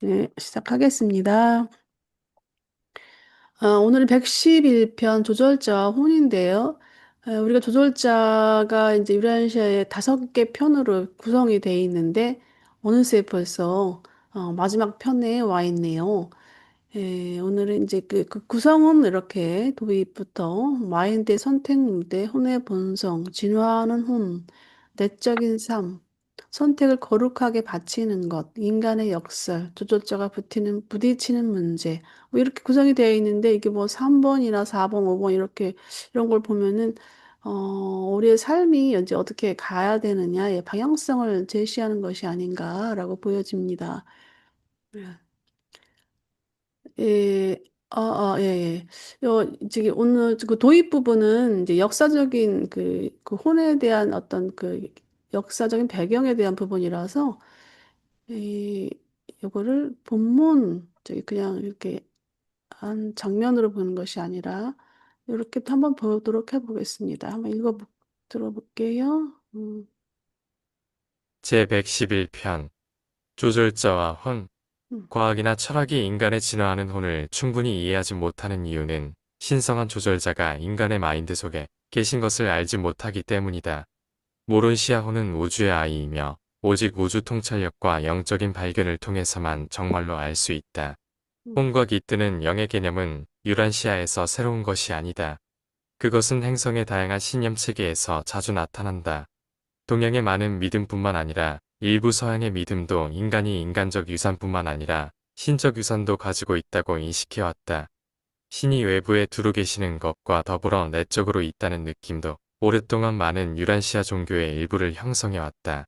네, 시작하겠습니다. 오늘은 111편 조절자와 혼인데요. 우리가 조절자가 이제 유라시아의 5개 편으로 구성이 되어 있는데, 어느새 벌써 마지막 편에 와 있네요. 오늘은 이제 그 구성은 이렇게 도입부터 마인드의 선택 무대, 혼의 본성, 진화하는 혼, 내적인 삶, 선택을 거룩하게 바치는 것, 인간의 역설, 조절자가 부딪히는 문제, 뭐 이렇게 구성이 되어 있는데 이게 뭐 3번이나 4번, 5번 이렇게 이런 걸 보면은 우리의 삶이 이제 어떻게 가야 되느냐의 방향성을 제시하는 것이 아닌가라고 보여집니다. 네. 예, 예, 예. 저기, 오늘 그 도입 부분은 이제 역사적인 그 혼에 대한 어떤 그 역사적인 배경에 대한 부분이라서, 이, 요거를 본문, 저기 그냥 이렇게 한 장면으로 보는 것이 아니라, 이렇게 한번 보도록 해보겠습니다. 한번 들어볼게요. 제111편 조절자와 혼. 음, 과학이나 철학이 인간의 진화하는 혼을 충분히 이해하지 못하는 이유는 신성한 조절자가 인간의 마인드 속에 계신 것을 알지 못하기 때문이다. 모론시아 혼은 우주의 아이이며 오직 우주 통찰력과 영적인 발견을 통해서만 정말로 알 수 있다. 음, 혼과 깃드는 영의 개념은 유란시아에서 새로운 것이 아니다. 그것은 행성의 다양한 신념 체계에서 자주 나타난다. 동양의 많은 믿음뿐만 아니라 일부 서양의 믿음도 인간이 인간적 유산뿐만 아니라 신적 유산도 가지고 있다고 인식해왔다. 신이 외부에 두루 계시는 것과 더불어 내적으로 있다는 느낌도 오랫동안 많은 유란시아 종교의 일부를 형성해왔다.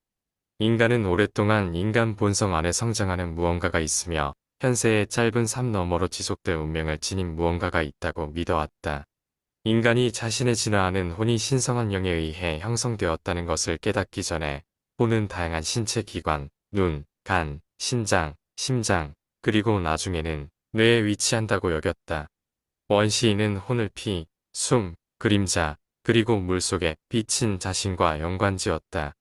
인간은 오랫동안 인간 본성 안에 성장하는 무언가가 있으며 현세의 짧은 삶 너머로 지속될 운명을 지닌 무언가가 있다고 믿어왔다. 인간이 자신의 진화하는 혼이 신성한 영에 의해 형성되었다는 것을 깨닫기 전에 혼은 다양한 신체 기관, 눈, 간, 신장, 심장, 그리고 나중에는 뇌에 위치한다고 여겼다. 원시인은 혼을 피, 숨, 그림자, 그리고 물속에 비친 자신과 연관지었다.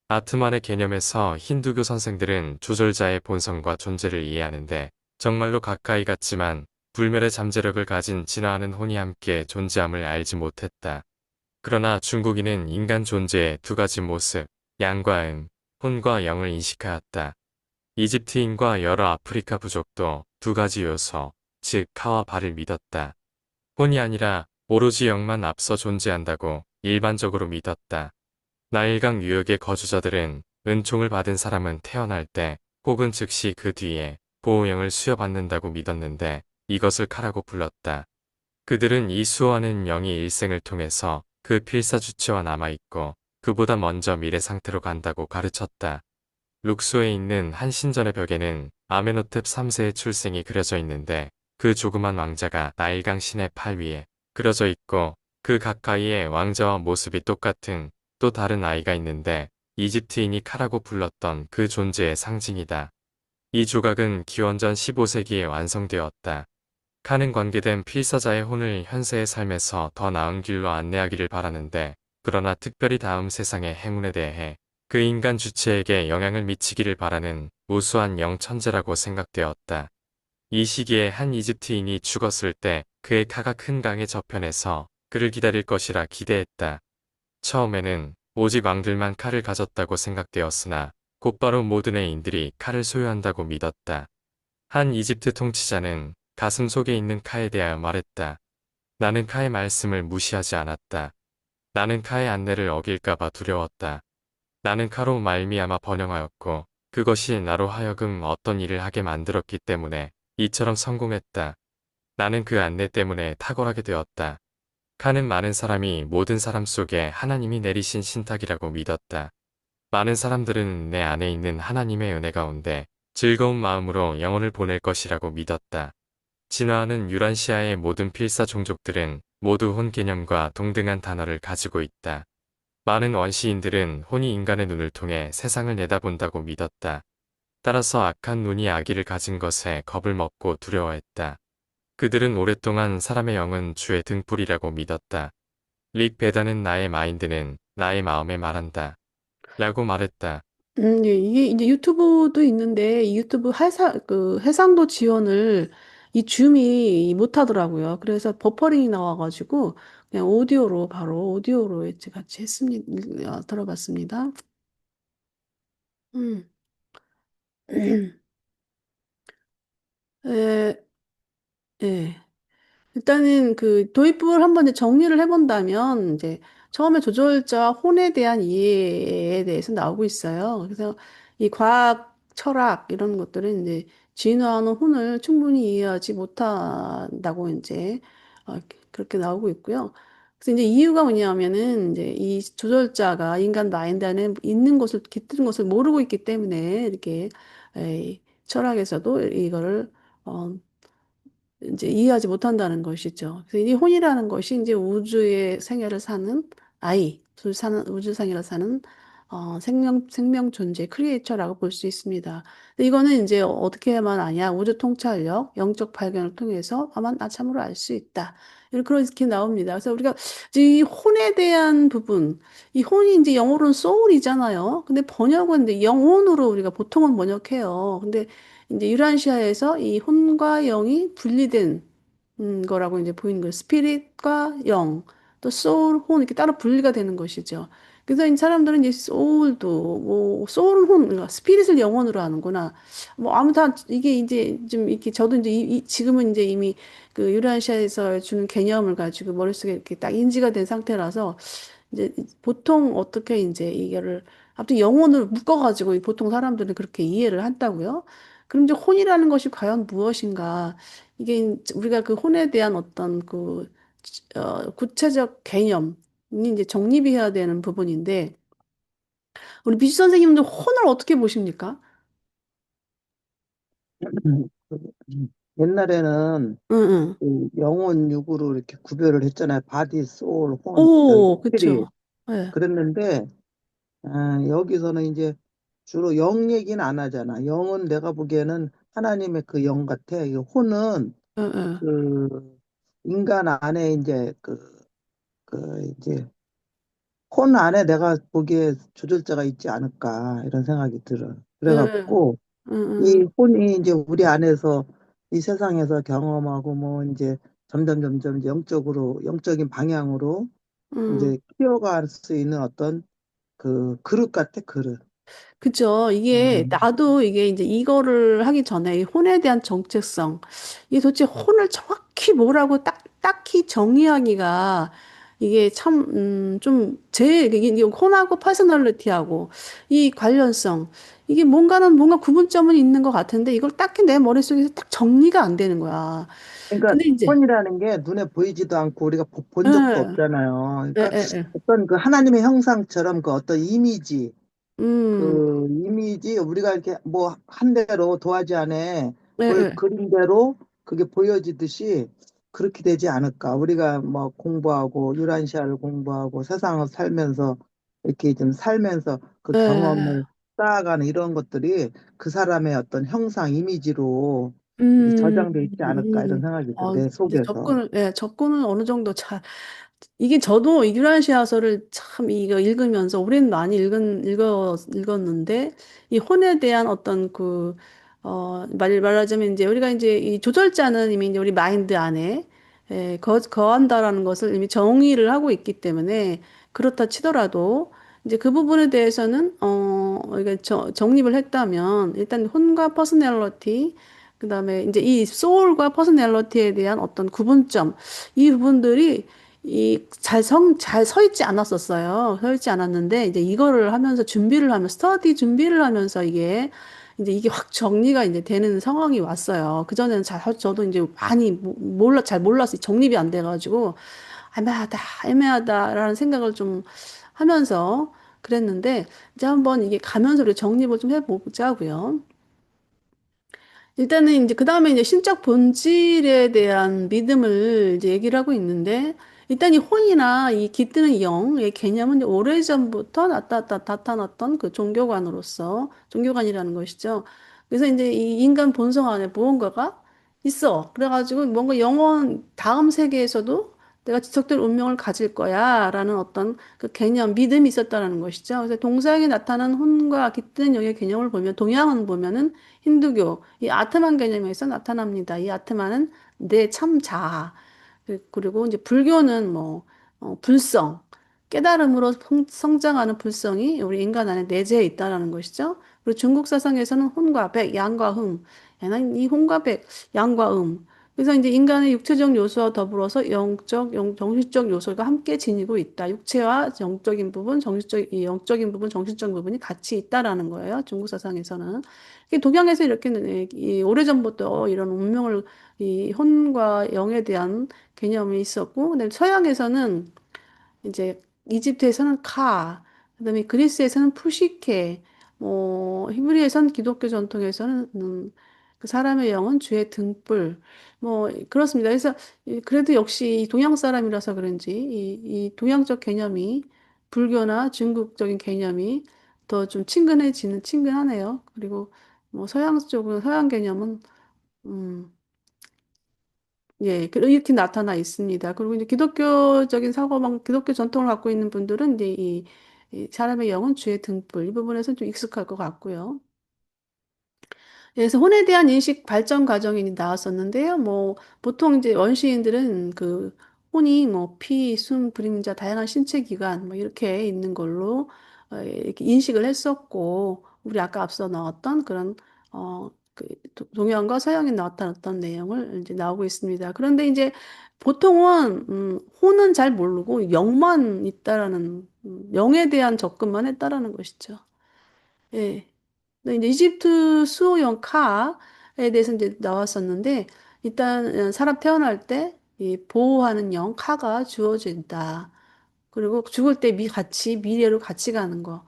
아트만의 개념에서 힌두교 선생들은 조절자의 본성과 존재를 이해하는데 정말로 가까이 갔지만 불멸의 잠재력을 가진 진화하는 혼이 함께 존재함을 알지 못했다. 그러나 중국인은 인간 존재의 두 가지 모습, 양과 혼과 영을 인식하였다. 이집트인과 여러 아프리카 부족도 두 가지 요소, 즉 카와 바를 믿었다. 혼이 아니라 오로지 영만 앞서 존재한다고 일반적으로 믿었다. 나일강 유역의 거주자들은 은총을 받은 사람은 태어날 때 혹은 즉시 그 뒤에 보호영을 수여받는다고 믿었는데 이것을 카라고 불렀다. 그들은 이 수호하는 영이 일생을 통해서 그 필사주체와 남아있고 그보다 먼저 미래 상태로 간다고 가르쳤다. 룩소에 있는 한 신전의 벽에는 아메노텝 3세의 출생이 그려져 있는데 그 조그만 왕자가 나일강 신의 팔 위에 그려져 있고 그 가까이에 왕자와 모습이 똑같은 또 다른 아이가 있는데 이집트인이 카라고 불렀던 그 존재의 상징이다. 이 조각은 기원전 15세기에 완성되었다. 카는 관계된 필사자의 혼을 현세의 삶에서 더 나은 길로 안내하기를 바라는데 그러나 특별히 다음 세상의 행운에 대해 그 인간 주체에게 영향을 미치기를 바라는 우수한 영천재라고 생각되었다. 이 시기에 한 이집트인이 죽었을 때 그의 카가 큰 강의 저편에서 그를 기다릴 것이라 기대했다. 처음에는 오직 왕들만 칼을 가졌다고 생각되었으나 곧바로 모든 애인들이 칼을 소유한다고 믿었다. 한 이집트 통치자는 가슴 속에 있는 카에 대하여 말했다. 나는 카의 말씀을 무시하지 않았다. 나는 카의 안내를 어길까봐 두려웠다. 나는 카로 말미암아 번영하였고 그것이 나로 하여금 어떤 일을 하게 만들었기 때문에 이처럼 성공했다. 나는 그 안내 때문에 탁월하게 되었다. 카는 많은 사람이 모든 사람 속에 하나님이 내리신 신탁이라고 믿었다. 많은 사람들은 내 안에 있는 하나님의 은혜 가운데 즐거운 마음으로 영혼을 보낼 것이라고 믿었다. 진화하는 유란시아의 모든 필사 종족들은 모두 혼 개념과 동등한 단어를 가지고 있다. 많은 원시인들은 혼이 인간의 눈을 통해 세상을 내다본다고 믿었다. 따라서 악한 눈이 아기를 가진 것에 겁을 먹고 두려워했다. 그들은 오랫동안 사람의 영은 주의 등불이라고 믿었다. 릭 베다는 나의 마인드는 나의 마음에 말한다. 라고 말했다. 예, 이게 이제 유튜브도 있는데 이 유튜브 해상도 지원을 이 줌이 못 하더라고요. 그래서 버퍼링이 나와가지고 그냥 오디오로 바로 오디오로 이제 같이 했습니다. 들어봤습니다. 음. 에, 예. 일단은 그 도입부를 한번 이제 정리를 해본다면 이제 처음에 조절자 혼에 대한 이해에 대해서 나오고 있어요. 그래서 이 과학, 철학 이런 것들은 이제 진화하는 혼을 충분히 이해하지 못한다고 이제 어, 그렇게 나오고 있고요. 그래서 이제 이유가 뭐냐면은 이제 이 조절자가 인간 마인드 안에 있는 것을 깃든 것을 모르고 있기 때문에 이렇게 철학에서도 이거를 어, 이제 이해하지 못한다는 것이죠. 그래서 이 혼이라는 것이 이제 우주의 생애를 사는 아이, 우주 생애를 사는 생명 존재, 크리에이처라고 볼 수 있습니다. 근데 이거는 이제 어떻게 해야만 아냐? 우주 통찰력, 영적 발견을 통해서 아마 나참으로 알 수 있다. 이렇게 나옵니다. 그래서 우리가 이제 이 혼에 대한 부분, 이 혼이 이제 영어로는 soul이잖아요. 근데 번역은 이제 영혼으로 우리가 보통은 번역해요. 근데 이제 유란시아에서 이 혼과 영이 분리된 거라고 이제 보이는 거예요. 스피릿과 영, 또 소울, 혼 이렇게 따로 분리가 되는 것이죠. 그래서 이 사람들은 이제 소울도 뭐 소울은 혼, 그러니까 스피릿을 영혼으로 하는구나. 뭐 아무튼 이게 이제 좀 이렇게 저도 이제 지금은 이제 이미 그 유란시아에서 주는 개념을 가지고 머릿속에 이렇게 딱 인지가 된 상태라서 이제 보통 어떻게 이제 이거를 아무튼 영혼을 묶어가지고 보통 사람들은 그렇게 이해를 한다고요. 그럼 이제 혼이라는 것이 과연 무엇인가? 이게 우리가 그 혼에 대한 어떤 그 구체적 개념이 이제 정립이 해야 되는 부분인데 우리 미주 선생님도 혼을 어떻게 보십니까? 옛날에는 응, 응. 그 영혼 육으로 이렇게 구별을 했잖아요. 바디, 소울, 혼, 여기 오, 스피릿. 그쵸. 예, 그랬는데 여기서는 이제 주로 영 얘기는 안 하잖아. 영은 내가 보기에는 하나님의 그 영 같아. 이 혼은 응, 응. 그 인간 안에 이제 이제 혼 안에 내가 보기에 조절자가 있지 않을까 이런 생각이 들어. 응, 그래갖고 응, 이 응, 혼이 이제 우리 안에서 이 세상에서 경험하고 뭐 이제 점점 이제 영적인 방향으로 응. 이제 키워갈 수 있는 어떤 그 그릇 같아, 그릇. 그죠. 이게, 음. 나도 이게 이제 이거를 하기 전에 이 혼에 대한 정체성, 이게 도대체 혼을 정확히 뭐라고 딱히 정의하기가 이게 참, 이게 혼하고 퍼스널리티하고 이 관련성, 이게 뭔가 구분점은 있는 것 같은데 이걸 딱히 내 머릿속에서 딱 정리가 안 되는 거야. 그러니까 근데 이제, 혼이라는 게 눈에 보이지도 않고 우리가 본 적도 예, 없잖아요. 예, 그러니까 예, 예. 어떤 그 하나님의 형상처럼 그 어떤 이미지, 음, 그 이미지 우리가 이렇게 뭐 한 대로 도화지 안에 예, 예. 그린 대로 그게 보여지듯이 그렇게 되지 않을까. 우리가 뭐 공부하고 유란시아를 공부하고 세상을 살면서 이렇게 좀 살면서 그 예, 경험을 예. 쌓아가는 이런 것들이 그 사람의 어떤 형상 이미지로 이렇게 음, 저장돼 있지 않을까 이런 생각이 들어 내 이제 속에서. 접근은 어느 정도 이게 저도 이규란시아서를 참 이거 읽으면서 올해는 많이 읽었는데 이 혼에 대한 어떤 말하자면 이제 우리가 이제 이 조절자는 이미 이제 우리 마인드 안에 거한다라는 것을 이미 정의를 하고 있기 때문에 그렇다 치더라도 이제 그 부분에 대해서는 이게 정립을 했다면 일단 혼과 퍼스널리티 그다음에 이제 이 소울과 퍼스널리티에 대한 어떤 구분점 이 부분들이 잘 서 있지 않았었어요. 서 있지 않았는데, 이제 이거를 하면서 스터디 준비를 하면서 이게 확 정리가 이제 되는 상황이 왔어요. 그전에는 저도 이제 많이 잘 몰랐어요. 정립이 안 돼가지고, 애매하다라는 생각을 좀 하면서 그랬는데, 이제 한번 이게 가면서 우리 정립을 좀 해보자고요. 일단은 이제 그 다음에 이제 신적 본질에 대한 믿음을 이제 얘기를 하고 있는데 일단 이 혼이나 이 깃드는 영의 개념은 이제 오래전부터 나타났던 그 종교관이라는 것이죠. 그래서 이제 이 인간 본성 안에 무언가가 있어. 그래가지고 뭔가 영원 다음 세계에서도 내가 지속될 운명을 가질 거야라는 어떤 그 개념, 믿음이 있었다라는 것이죠. 그래서 동서양에 나타난 혼과 깃든 영의 개념을 보면 동양은 보면은 힌두교 이 아트만 개념에서 나타납니다. 이 아트만은 내 참 자아. 그리고 이제 불교는 뭐 불성, 깨달음으로 성장하는 불성이 우리 인간 안에 내재해 있다라는 것이죠. 그리고 중국 사상에서는 혼과 백, 양과 흠. 나는 이 혼과 백, 양과 그래서 이제 인간의 육체적 요소와 더불어서 정신적 요소가 함께 지니고 있다. 육체와 영적인 부분, 이 영적인 부분, 정신적 부분이 같이 있다라는 거예요. 중국 사상에서는. 동양에서 이렇게 이 오래전부터 이런 운명을 이 혼과 영에 대한 개념이 있었고, 근데 서양에서는 이제 이집트에서는 카, 그다음에 그리스에서는 푸시케, 뭐 히브리에서는 기독교 전통에서는 그 사람의 영은 주의 등불, 뭐 그렇습니다. 그래서 그래도 역시 이 동양 사람이라서 그런지 이 동양적 개념이 불교나 중국적인 개념이 더 좀 친근하네요. 그리고 뭐 서양 쪽은 서양 개념은 음, 예, 이렇게 나타나 있습니다. 그리고 이제 기독교적인 사고방, 기독교 전통을 갖고 있는 분들은 이제 이 사람의 영은 주의 등불, 이 부분에서는 좀 익숙할 것 같고요. 그래서 혼에 대한 인식 발전 과정이 나왔었는데요. 뭐, 보통 이제 원시인들은 그 혼이 뭐 피, 숨, 그림자, 다양한 신체 기관 뭐 이렇게 있는 걸로 이렇게 인식을 했었고, 우리 아까 앞서 나왔던 그런 그 동양과 서양에 나타났던 내용을 이제 나오고 있습니다. 그런데 이제 보통은 혼은 잘 모르고 영만 있다라는 영에 대한 접근만 했다라는 것이죠. 예. 네, 이제 이집트 수호령 카에 대해서 이제 나왔었는데, 일단 사람 태어날 때 이 보호하는 영 카가 주어진다. 그리고 죽을 때 같이 미래로 같이 가는 거.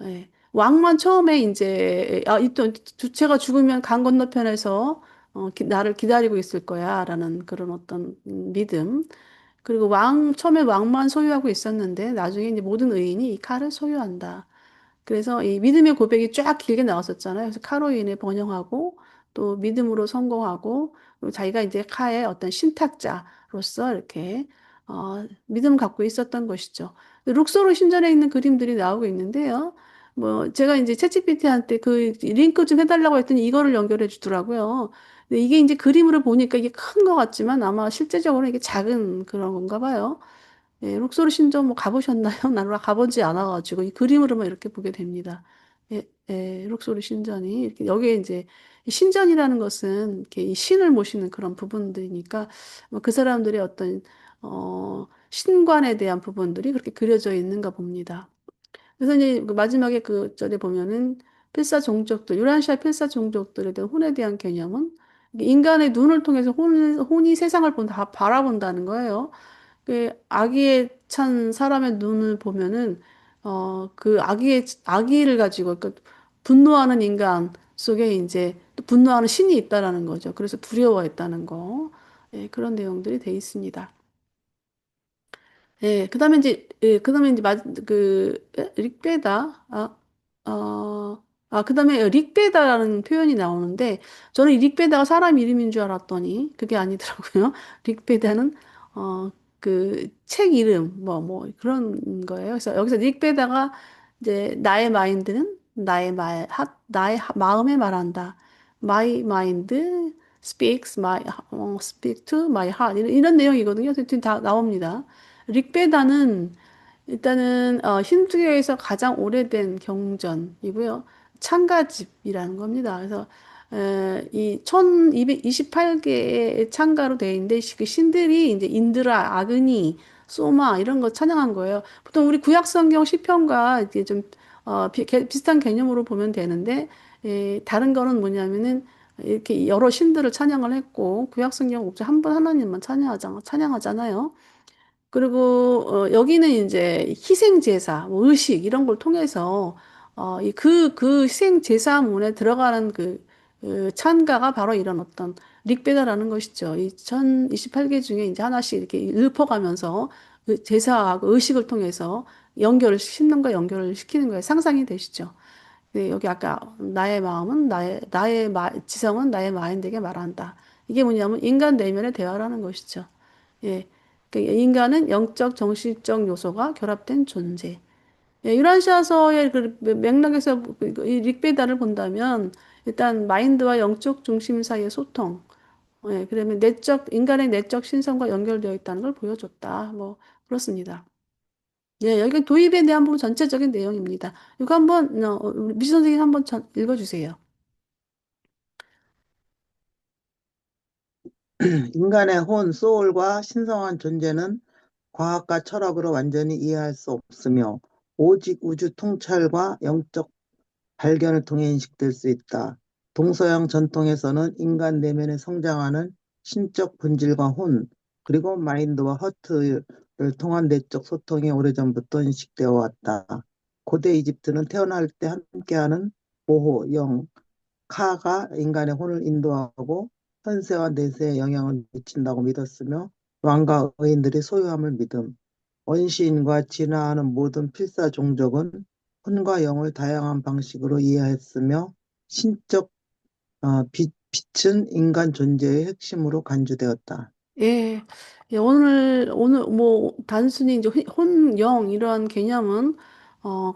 예. 왕만 처음에 이제 이또 주체가 죽으면 강 건너편에서 나를 기다리고 있을 거야라는 그런 어떤 믿음. 그리고 처음에 왕만 소유하고 있었는데 나중에 이제 모든 의인이 이 칼을 소유한다. 그래서 이 믿음의 고백이 쫙 길게 나왔었잖아요. 그래서 카로 인해 번영하고 또 믿음으로 성공하고 그리고 자기가 이제 카의 어떤 신탁자로서 이렇게 믿음을 갖고 있었던 것이죠. 룩소로 신전에 있는 그림들이 나오고 있는데요. 뭐 제가 이제 챗GPT한테 그 링크 좀 해달라고 했더니 이거를 연결해 주더라고요. 근데 이게 이제 그림으로 보니까 이게 큰 것 같지만 아마 실제적으로 이게 작은 그런 건가 봐요. 예, 룩소르 신전 뭐 가보셨나요? 나는 가보지 않아가지고 이 그림으로만 이렇게 보게 됩니다. 예, 룩소르 신전이 이렇게 여기에 이제 이 신전이라는 것은 이렇게 이 신을 모시는 그런 부분들이니까 뭐그 사람들의 어떤 신관에 대한 부분들이 그렇게 그려져 있는가 봅니다. 그래서 이제 그 마지막에 그 절에 보면은 필사 종족들, 유란시아 필사 종족들에 대한 혼에 대한 개념은 인간의 눈을 통해서 혼이 세상을 바라본다는 거예요. 그 아기에 찬 사람의 눈을 보면은 그 아기를 가지고 그 분노하는 인간 속에 이제 또 분노하는 신이 있다라는 거죠. 그래서 두려워했다는 거. 예, 그런 내용들이 돼 있습니다. 그다음에 이제 릭베다 그다음에 릭베다라는 표현이 나오는데 저는 이 릭베다가 사람 이름인 줄 알았더니 그게 아니더라고요. 릭베다는 그 책 이름 뭐 그런 거예요. 그래서 여기서 릭베다가 이제 나의 마인드는 나의 마음에 말한다. My mind speak to my heart 이런 내용이거든요. 그래서 다 나옵니다. 릭베다는 일단은 힌두교에서 가장 오래된 경전이고요. 창가집이라는 겁니다. 그래서 이 1228개의 창가로 되어 있는데 그 신들이 이제 인드라, 아그니, 소마 이런 거 찬양한 거예요. 보통 우리 구약 성경 시편과 이게 좀 비슷한 개념으로 보면 되는데 다른 거는 뭐냐면은 이렇게 여러 신들을 찬양을 했고 구약 성경 옥자 한 번 하나님만 찬양하잖아요. 그리고 여기는 이제 희생 제사, 뭐 의식 이런 걸 통해서 그 희생 제사문에 들어가는 그 찬가가 바로 이런 어떤 릭베다라는 것이죠. 이 1028개 중에 이제 하나씩 이렇게 읊어가면서 그 제사하고 의식을 통해서 신론과 연결을 시키는 거예요. 상상이 되시죠? 네, 여기 아까 나의 마음은 지성은 나의 마인드에게 말한다. 이게 뭐냐면 인간 내면의 대화라는 것이죠. 예. 그러니까 인간은 영적, 정신적 요소가 결합된 존재. 예, 유라시아서의 그 맥락에서 이 릭베다를 본다면 일단 마인드와 영적 중심 사이의 소통, 예, 그러면 인간의 내적 신성과 연결되어 있다는 걸 보여줬다. 뭐, 그렇습니다. 예, 여기가 도입에 대한 부분 전체적인 내용입니다. 이거 한번, 우리 미시 선생님 한번 읽어주세요. 인간의 혼, 소울과 신성한 존재는 과학과 철학으로 완전히 이해할 수 없으며 오직 우주 통찰과 영적 발견을 통해 인식될 수 있다. 동서양 전통에서는 인간 내면에 성장하는 신적 본질과 혼, 그리고 마인드와 허트를 통한 내적 소통이 오래전부터 인식되어 왔다. 고대 이집트는 태어날 때 함께하는 보호, 영, 카가 인간의 혼을 인도하고 현세와 내세에 영향을 미친다고 믿었으며 왕과 의인들이 소유함을 믿음. 원시인과 진화하는 모든 필사 종족은 혼과 영을 다양한 방식으로 이해했으며 신적 빛은 인간 존재의 핵심으로 간주되었다. 예, 예, 오늘, 뭐, 단순히 이제 영, 이러한 개념은,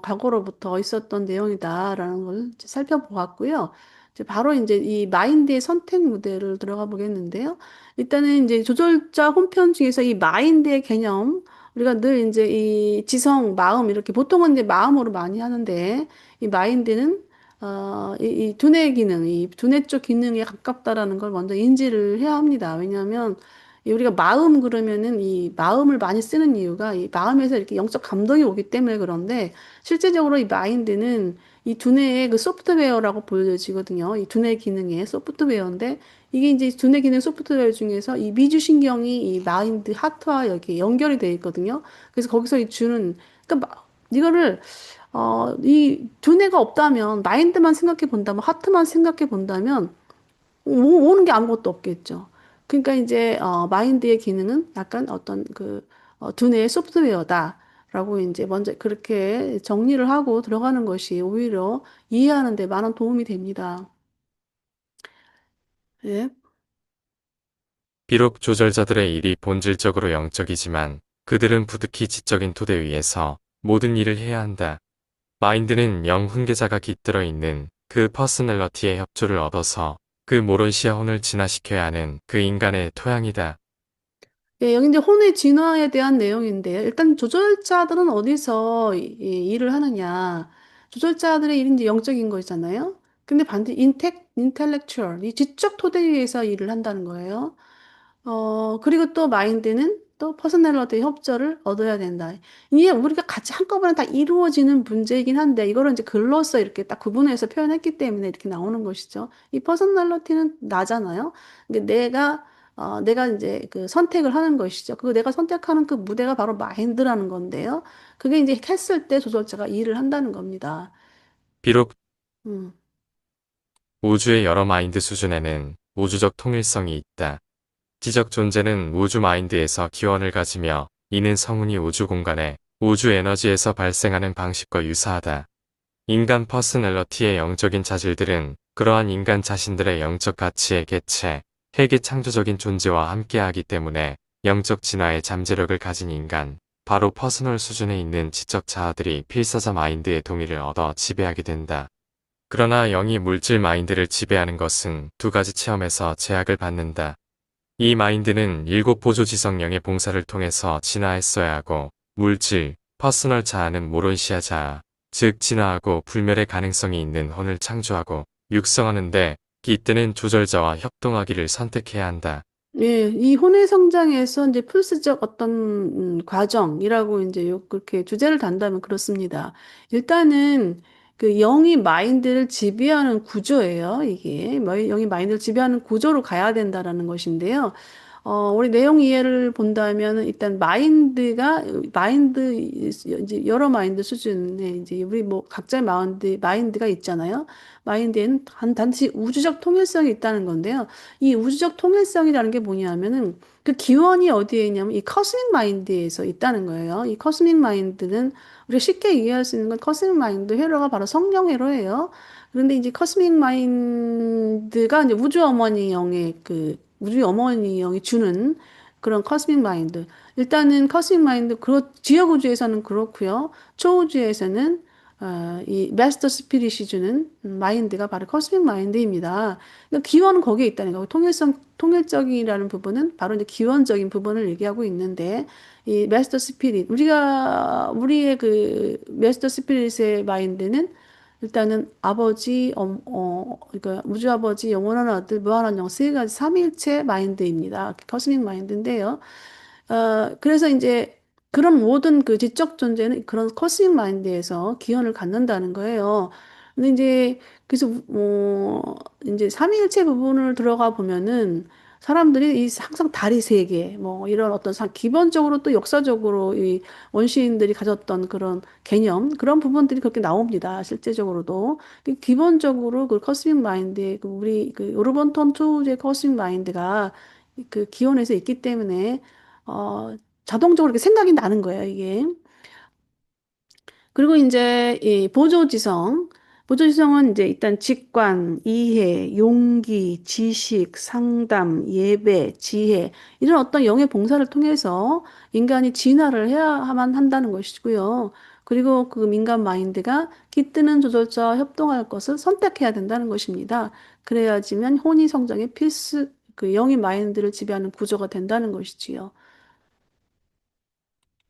과거로부터 있었던 내용이다라는 걸 이제 살펴보았고요. 이제 바로 이제 이 마인드의 선택 무대를 들어가 보겠는데요. 일단은 이제 조절자 혼편 중에서 이 마인드의 개념, 우리가 늘 이제 이 지성, 마음, 이렇게 보통은 이제 마음으로 많이 하는데, 이 마인드는 이 두뇌 기능, 이 두뇌 쪽 기능에 가깝다라는 걸 먼저 인지를 해야 합니다. 왜냐하면 우리가 마음 그러면은 이 마음을 많이 쓰는 이유가 이 마음에서 이렇게 영적 감동이 오기 때문에 그런데 실제적으로 이 마인드는 이 두뇌의 그 소프트웨어라고 보여지거든요. 이 두뇌 기능의 소프트웨어인데 이게 이제 두뇌 기능 소프트웨어 중에서 이 미주신경이 이 마인드 하트와 여기 연결이 되어 있거든요. 그래서 거기서 이 주는 그러니까 이거를 이 두뇌가 없다면 마인드만 생각해 본다면 하트만 생각해 본다면 오는 게 아무것도 없겠죠. 그러니까 이제 마인드의 기능은 약간 어떤 그 두뇌의 소프트웨어다라고 이제 먼저 그렇게 정리를 하고 들어가는 것이 오히려 이해하는 데 많은 도움이 됩니다. 예. 비록 조절자들의 일이 본질적으로 영적이지만 그들은 부득이 지적인 토대 위에서 모든 일을 해야 한다. 마인드는 영 훈계자가 깃들어 있는 그 퍼스널러티의 협조를 얻어서 그 모론시아 혼을 진화시켜야 하는 그 인간의 토양이다. 예, 여기 이제 혼의 진화에 대한 내용인데요. 일단 조절자들은 어디서 이 일을 하느냐. 조절자들의 일은 이제 영적인 거잖아요. 근데 반드시 인텔렉추얼, 이 지적 토대 위에서 일을 한다는 거예요. 그리고 또 마인드는 또 퍼스널러티의 협조를 얻어야 된다. 이게 우리가 같이 한꺼번에 다 이루어지는 문제이긴 한데, 이거를 이제 글로써 이렇게 딱 구분해서 표현했기 때문에 이렇게 나오는 것이죠. 이 퍼스널러티는 나잖아요. 근데 내가 이제 그 선택을 하는 것이죠. 그 내가 선택하는 그 무대가 바로 마인드라는 건데요. 그게 이제 했을 때 조절자가 일을 한다는 겁니다. 비록 음. 우주의 여러 마인드 수준에는 우주적 통일성이 있다. 지적 존재는 우주 마인드에서 기원을 가지며 이는 성운이 우주 공간에 우주 에너지에서 발생하는 방식과 유사하다. 인간 퍼스널러티의 영적인 자질들은 그러한 인간 자신들의 영적 가치의 개체, 핵의 창조적인 존재와 함께하기 때문에 영적 진화의 잠재력을 가진 인간, 바로 퍼스널 수준에 있는 지적 자아들이 필사자 마인드의 동의를 얻어 지배하게 된다. 그러나 영이 물질 마인드를 지배하는 것은 두 가지 체험에서 제약을 받는다. 이 마인드는 일곱 보조 지성령의 봉사를 통해서 진화했어야 하고 물질, 퍼스널 자아는 모론시아 자아, 즉 진화하고 불멸의 가능성이 있는 혼을 창조하고 육성하는데 이때는 조절자와 협동하기를 선택해야 한다. 예, 이 혼의 성장에서 이제 필수적 어떤 과정이라고 이제 그렇게 주제를 단다면 그렇습니다. 일단은 그 영이 마인드를 지배하는 구조예요. 이게 영이 마인드를 지배하는 구조로 가야 된다라는 것인데요. 우리 내용 이해를 본다면 일단 마인드 이제 여러 마인드 수준에 이제 우리 뭐 각자의 마인드가 있잖아요. 마인드에는 단지 우주적 통일성이 있다는 건데요. 이 우주적 통일성이라는 게 뭐냐면은 그 기원이 어디에 있냐면 이 커스믹 마인드에서 있다는 거예요. 이 커스믹 마인드는 우리가 쉽게 이해할 수 있는 건 커스믹 마인드 회로가 바로 성령 회로예요. 그런데 이제 커스믹 마인드가 이제 우주 어머니 영이 주는 그런 커스믹 마인드. 일단은 커스믹 마인드, 지역 우주에서는 그렇고요. 초우주에서는 이 마스터 스피릿이 주는 마인드가 바로 커스믹 마인드입니다. 그러니까 기원은 거기에 있다는 거고, 통일적이라는 부분은 바로 이제 기원적인 부분을 얘기하고 있는데, 이 마스터 스피릿, 우리의 그 마스터 스피릿의 마인드는 일단은 아버지, 그러니까 우주 아버지, 영원한 아들, 무한한 영, 세 가지 삼일체 마인드입니다. 코스믹 마인드인데요. 그래서 이제 그런 모든 그 지적 존재는 그런 코스믹 마인드에서 기원을 갖는다는 거예요. 근데 이제 그래서 이제 삼위일체 부분을 들어가 보면은 사람들이 항상 다리 세 개, 뭐 이런 어떤 기본적으로 또 역사적으로 이 원시인들이 가졌던 그런 개념, 그런 부분들이 그렇게 나옵니다. 실제적으로도. 기본적으로 그 코스믹 마인드의 우리 그 요르본톤 초우주의 코스믹 마인드가 그 기원에서 있기 때문에 자동적으로 이렇게 생각이 나는 거예요, 이게. 그리고 이제 이 보조지성, 보조지성은 이제 일단 직관, 이해, 용기, 지식, 상담, 예배, 지혜 이런 어떤 영의 봉사를 통해서 인간이 진화를 해야만 한다는 것이고요. 그리고 그 민간 마인드가 깃드는 조절자와 협동할 것을 선택해야 된다는 것입니다. 그래야지만 혼이 성장의 필수 그 영의 마인드를 지배하는 구조가 된다는 것이지요.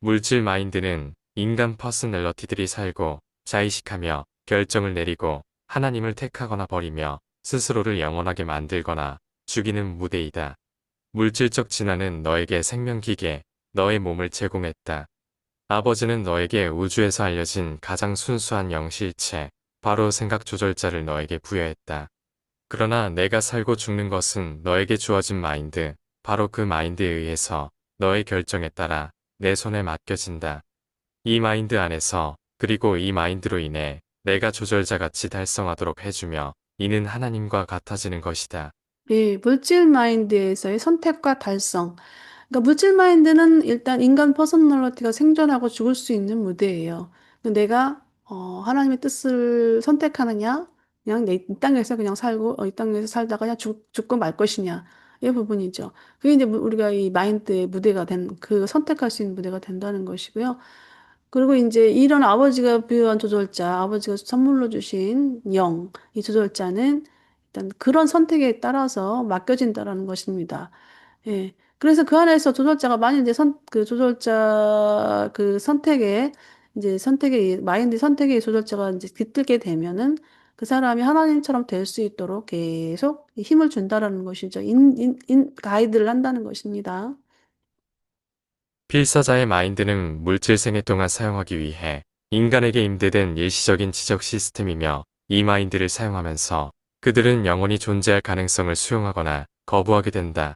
물질 마인드는 인간 퍼스널러티들이 살고 자의식하며 결정을 내리고 하나님을 택하거나 버리며 스스로를 영원하게 만들거나 죽이는 무대이다. 물질적 진화는 너에게 생명기계, 너의 몸을 제공했다. 아버지는 너에게 우주에서 알려진 가장 순수한 영실체, 바로 생각 조절자를 너에게 부여했다. 그러나 내가 살고 죽는 것은 너에게 주어진 마인드, 바로 그 마인드에 의해서 너의 결정에 따라 내 손에 맡겨진다. 이 마인드 안에서, 그리고 이 마인드로 인해 내가 조절자같이 달성하도록 해주며 이는 하나님과 같아지는 것이다. 예, 물질 마인드에서의 선택과 달성. 그러니까 물질 마인드는 일단 인간 퍼스널리티가 생존하고 죽을 수 있는 무대예요. 내가 하나님의 뜻을 선택하느냐, 그냥 이 땅에서 그냥 살고 이 땅에서 살다가 그냥 죽고 말 것이냐 이 부분이죠. 그게 이제 우리가 이 마인드의 무대가 그 선택할 수 있는 무대가 된다는 것이고요. 그리고 이제 이런 아버지가 부여한 조절자, 아버지가 선물로 주신 영, 이 조절자는 일단 그런 선택에 따라서 맡겨진다라는 것입니다. 예. 그래서 그 안에서 조절자가 만약 이제 그 조절자 그 선택에 이제 마인드 선택의 조절자가 이제 깃들게 되면은 그 사람이 하나님처럼 될 수 있도록 계속 힘을 준다라는 것이죠. 가이드를 한다는 것입니다. 필사자의 마인드는 물질 생애 동안 사용하기 위해 인간에게 임대된 일시적인 지적 시스템이며 이 마인드를 사용하면서 그들은 영원히 존재할 가능성을 수용하거나 거부하게 된다.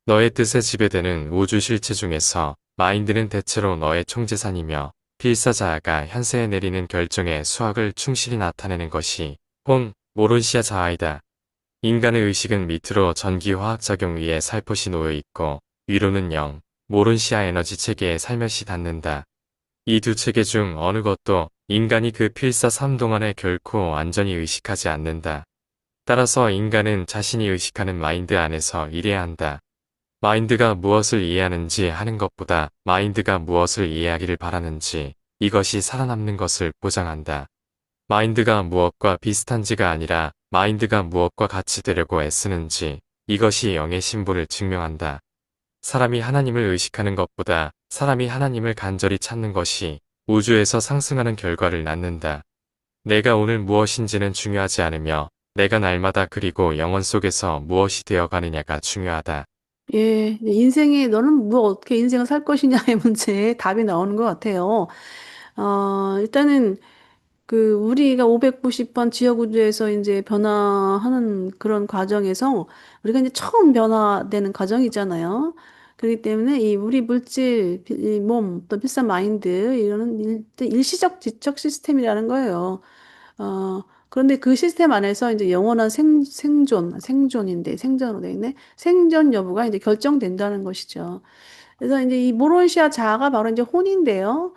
너의 뜻에 지배되는 우주 실체 중에서 마인드는 대체로 너의 총재산이며 필사자가 현세에 내리는 결정에 수학을 충실히 나타내는 것이 모론시아 자아이다. 인간의 의식은 밑으로 전기화학작용 위에 살포시 놓여 있고 위로는 영, 모론시아 에너지 체계에 살며시 닿는다. 이 두 체계 중 어느 것도 인간이 그 필사 삶 동안에 결코 완전히 의식하지 않는다. 따라서 인간은 자신이 의식하는 마인드 안에서 일해야 한다. 마인드가 무엇을 이해하는지 하는 것보다 마인드가 무엇을 이해하기를 바라는지 이것이 살아남는 것을 보장한다. 마인드가 무엇과 비슷한지가 아니라 마인드가 무엇과 같이 되려고 애쓰는지 이것이 영의 신분을 증명한다. 사람이 하나님을 의식하는 것보다 사람이 하나님을 간절히 찾는 것이 우주에서 상승하는 결과를 낳는다. 내가 오늘 무엇인지는 중요하지 않으며 내가 날마다 그리고 영원 속에서 무엇이 되어가느냐가 중요하다. 예, 이제 인생에 너는 뭐 어떻게 인생을 살 것이냐의 문제에 답이 나오는 것 같아요. 일단은 그 우리가 590번 지역 우주에서 이제 변화하는 그런 과정에서 우리가 이제 처음 변화되는 과정이잖아요. 그렇기 때문에 이 우리 물질, 이 몸, 또 필사 마인드 이거는 일시적 지적 시스템이라는 거예요. 그런데 그 시스템 안에서 이제 영원한 생존인데, 생존으로 돼 있네. 생존 여부가 이제 결정된다는 것이죠. 그래서 이제 이 모론시아 자아가 바로 이제 혼인데요.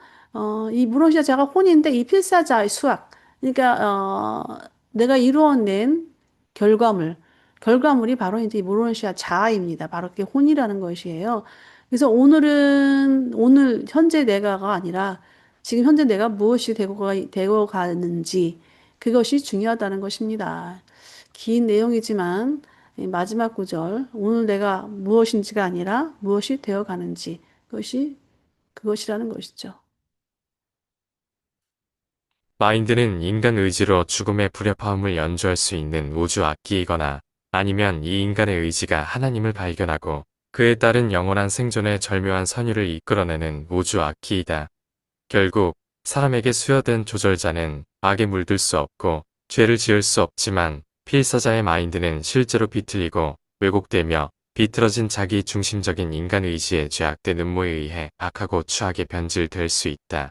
이 모론시아 자아가 혼인데 이 필사자의 수학. 그러니까, 내가 이루어낸 결과물이 바로 이제 이 모론시아 자아입니다. 바로 그게 혼이라는 것이에요. 그래서 오늘은 오늘 현재 내가가 아니라 지금 현재 내가 무엇이 되고 가는지 그것이 중요하다는 것입니다. 긴 내용이지만 이 마지막 구절 오늘 내가 무엇인지가 아니라 무엇이 되어 가는지 그것이 그것이라는 것이죠. 마인드는 인간 의지로 죽음의 불협화음을 연주할 수 있는 우주 악기이거나 아니면 이 인간의 의지가 하나님을 발견하고 그에 따른 영원한 생존의 절묘한 선율을 이끌어내는 우주 악기이다. 결국 사람에게 수여된 조절자는 악에 물들 수 없고 죄를 지을 수 없지만 필사자의 마인드는 실제로 비틀리고 왜곡되며 비틀어진 자기 중심적인 인간 의지의 죄악된 음모에 의해 악하고 추하게 변질될 수 있다.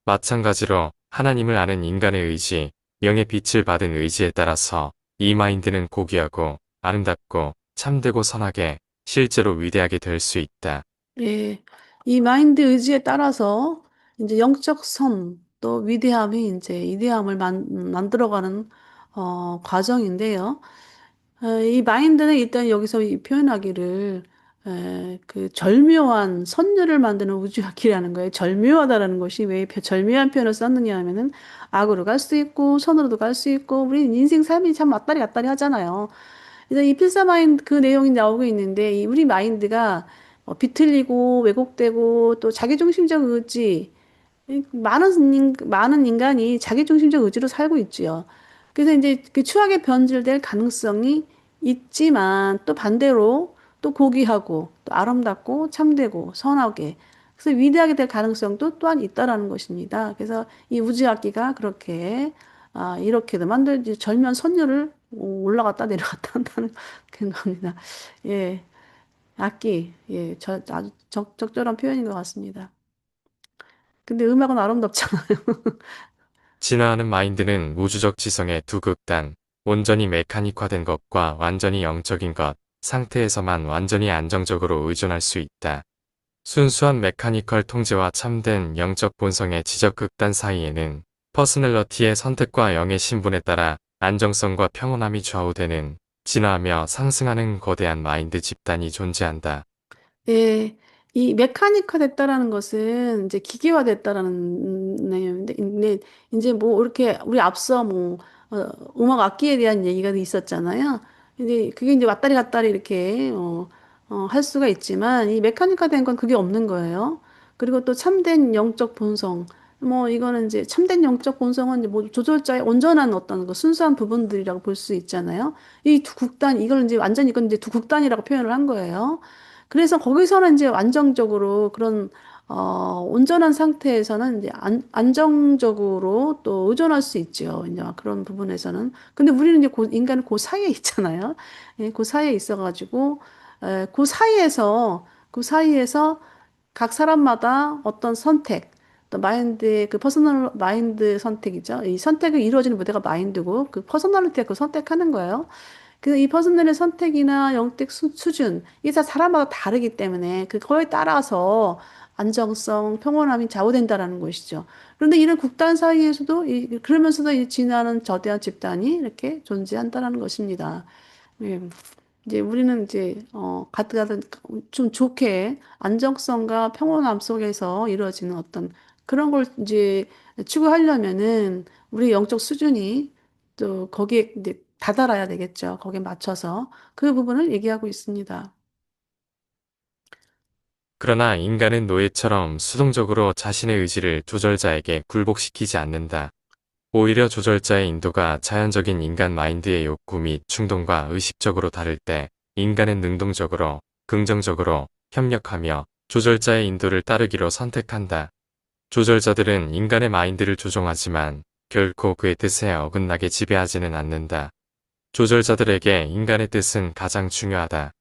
마찬가지로 하나님을 아는 인간의 의지, 영의 빛을 받은 의지에 따라서 이 마인드는 고귀하고 아름답고 참되고 선하게 실제로 위대하게 될 수 있다. 예, 이 마인드 의지에 따라서 이제 영적 섬, 또 위대함이 이제 이대함을 만들어가는 과정인데요. 이 마인드는 일단 여기서 이 표현하기를 그 절묘한 선율을 만드는 우주학기라는 거예요. 절묘하다라는 것이 왜 절묘한 표현을 썼느냐 하면은 악으로 갈 수 있고 선으로도 갈 수 있고 우리 인생 삶이 참 왔다리 갔다리 하잖아요. 그래서 이 필사 마인드 그 내용이 나오고 있는데 이 우리 마인드가 비틀리고 왜곡되고 또 자기중심적 의지 많은 인간이 자기중심적 의지로 살고 있지요. 그래서 이제 그 추하게 변질될 가능성이 있지만 또 반대로 또 고귀하고 또 아름답고 참되고 선하게 그래서 위대하게 될 가능성도 또한 있다라는 것입니다. 그래서 이 우주악기가 그렇게 이렇게도 만들지 절묘한 선율을 올라갔다 내려갔다 한다는 그런 겁니다. 예, 악기 아주 적절한 표현인 것 같습니다. 근데 음악은 아름답잖아요. 진화하는 마인드는 우주적 지성의 두 극단, 온전히 메카닉화된 것과 완전히 영적인 것, 상태에서만 완전히 안정적으로 의존할 수 있다. 순수한 메카니컬 통제와 참된 영적 본성의 지적 극단 사이에는 퍼스널러티의 선택과 영의 신분에 따라 안정성과 평온함이 좌우되는 진화하며 상승하는 거대한 마인드 집단이 존재한다. 예, 이 메카니화 됐다라는 것은 이제 기계화 됐다라는 내용인데, 근데 이제 뭐 이렇게 우리 앞서 뭐 음악 악기에 대한 얘기가 있었잖아요. 근데 그게 이제 왔다리 갔다리 이렇게 할 수가 있지만 이 메카니화 된 건 그게 없는 거예요. 그리고 또 참된 영적 본성. 뭐 이거는 이제 참된 영적 본성은 이제 뭐 조절자의 온전한 어떤 그 순수한 부분들이라고 볼 수 있잖아요. 이 두 극단 이걸 이제 완전히 이건 이제 두 극단이라고 표현을 한 거예요. 그래서 거기서는 이제 안정적으로 그런 온전한 상태에서는 이제 안정적으로 또 의존할 수 있죠. 이제 그런 부분에서는. 근데 우리는 이제 인간은 그 사이에 있잖아요. 예, 그 사이에 있어가지고 그 사이에서 각 사람마다 어떤 선택, 또 마인드의 그 퍼스널 마인드 선택이죠. 이 선택이 이루어지는 무대가 마인드고 그 퍼스널리티가 그 선택하는 거예요. 그래서 이 퍼스널의 선택이나 영적 수준, 이게 다 사람마다 다르기 때문에 그거에 따라서 안정성, 평온함이 좌우된다라는 것이죠. 그런데 이런 국단 사이에서도 그러면서도 이 진화하는 저대한 집단이 이렇게 존재한다라는 것입니다. 예. 이제 우리는 이제 가득가득 좀 좋게 안정성과 평온함 속에서 이루어지는 어떤 그런 걸 이제 추구하려면은 우리 영적 수준이 또 거기에 이제 다다라야 되겠죠. 거기에 맞춰서 그 부분을 얘기하고 있습니다. 그러나 인간은 노예처럼 수동적으로 자신의 의지를 조절자에게 굴복시키지 않는다. 오히려 조절자의 인도가 자연적인 인간 마인드의 욕구 및 충동과 의식적으로 다를 때 인간은 능동적으로, 긍정적으로 협력하며 조절자의 인도를 따르기로 선택한다. 조절자들은 인간의 마인드를 조종하지만 결코 그의 뜻에 어긋나게 지배하지는 않는다. 조절자들에게 인간의 뜻은 가장 중요하다.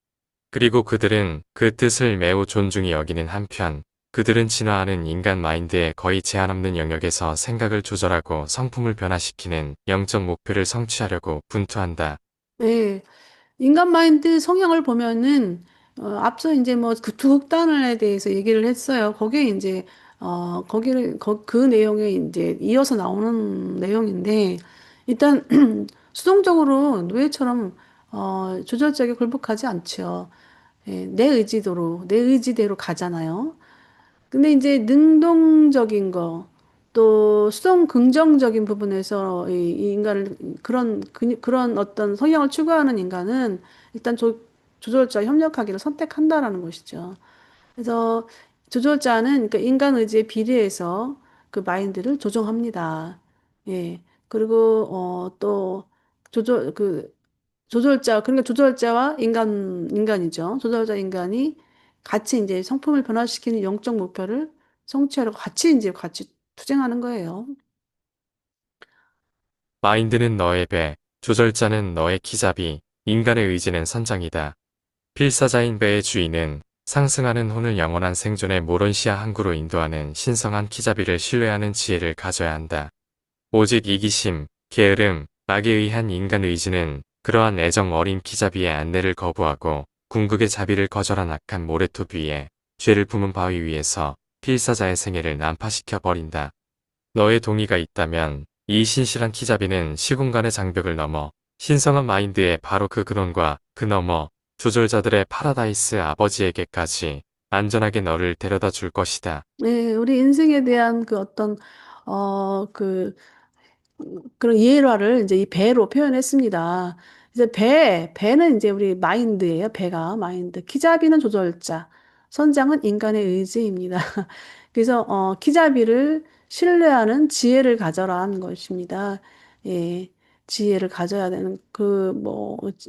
그리고 그들은 그 뜻을 매우 존중히 여기는 한편, 그들은 진화하는 인간 마인드의 거의 제한 없는 영역에서 생각을 조절하고 성품을 변화시키는 영적 목표를 성취하려고 분투한다. 네. 인간 마인드 성향을 보면은 앞서 이제 뭐 그 두 극단에 대해서 얘기를 했어요. 거기에 이제 그 내용에 이제 이어서 나오는 내용인데 일단 수동적으로 노예처럼 조절자에게 굴복하지 않죠. 예, 내 의지대로 가잖아요. 근데 이제 능동적인 거, 또 수동 긍정적인 부분에서 이 인간을 그런 어떤 성향을 추구하는 인간은 일단 조절자 협력하기를 선택한다라는 것이죠. 그래서 조절자는 그러니까 인간 의지에 비례해서 그 마인드를 조정합니다. 예. 그리고 또 조절자 그러니까 조절자와 인간이죠. 조절자 인간이 같이 이제 성품을 변화시키는 영적 목표를 성취하려고 같이 투쟁하는 거예요. 마인드는 너의 배, 조절자는 너의 키잡이, 인간의 의지는 선장이다. 필사자인 배의 주인은 상승하는 혼을 영원한 생존의 모론시아 항구로 인도하는 신성한 키잡이를 신뢰하는 지혜를 가져야 한다. 오직 이기심, 게으름, 낙에 의한 인간 의지는 그러한 애정 어린 키잡이의 안내를 거부하고 궁극의 자비를 거절한 악한 모래톱 위에 죄를 품은 바위 위에서 필사자의 생애를 난파시켜 버린다. 너의 동의가 있다면 이 신실한 키잡이는 시공간의 장벽을 넘어 신성한 마인드의 바로 그 근원과 그 너머 조절자들의 파라다이스 아버지에게까지 안전하게 너를 데려다 줄 것이다. 네, 우리 인생에 대한 그 어떤 어, 그 그런 이해라를 이제 이 배로 표현했습니다. 이제 배는 이제 우리 마인드예요. 배가 마인드. 키자비는 조절자, 선장은 인간의 의지입니다. 그래서 키자비를 신뢰하는 지혜를 가져라 하는 것입니다. 예, 지혜를 가져야 되는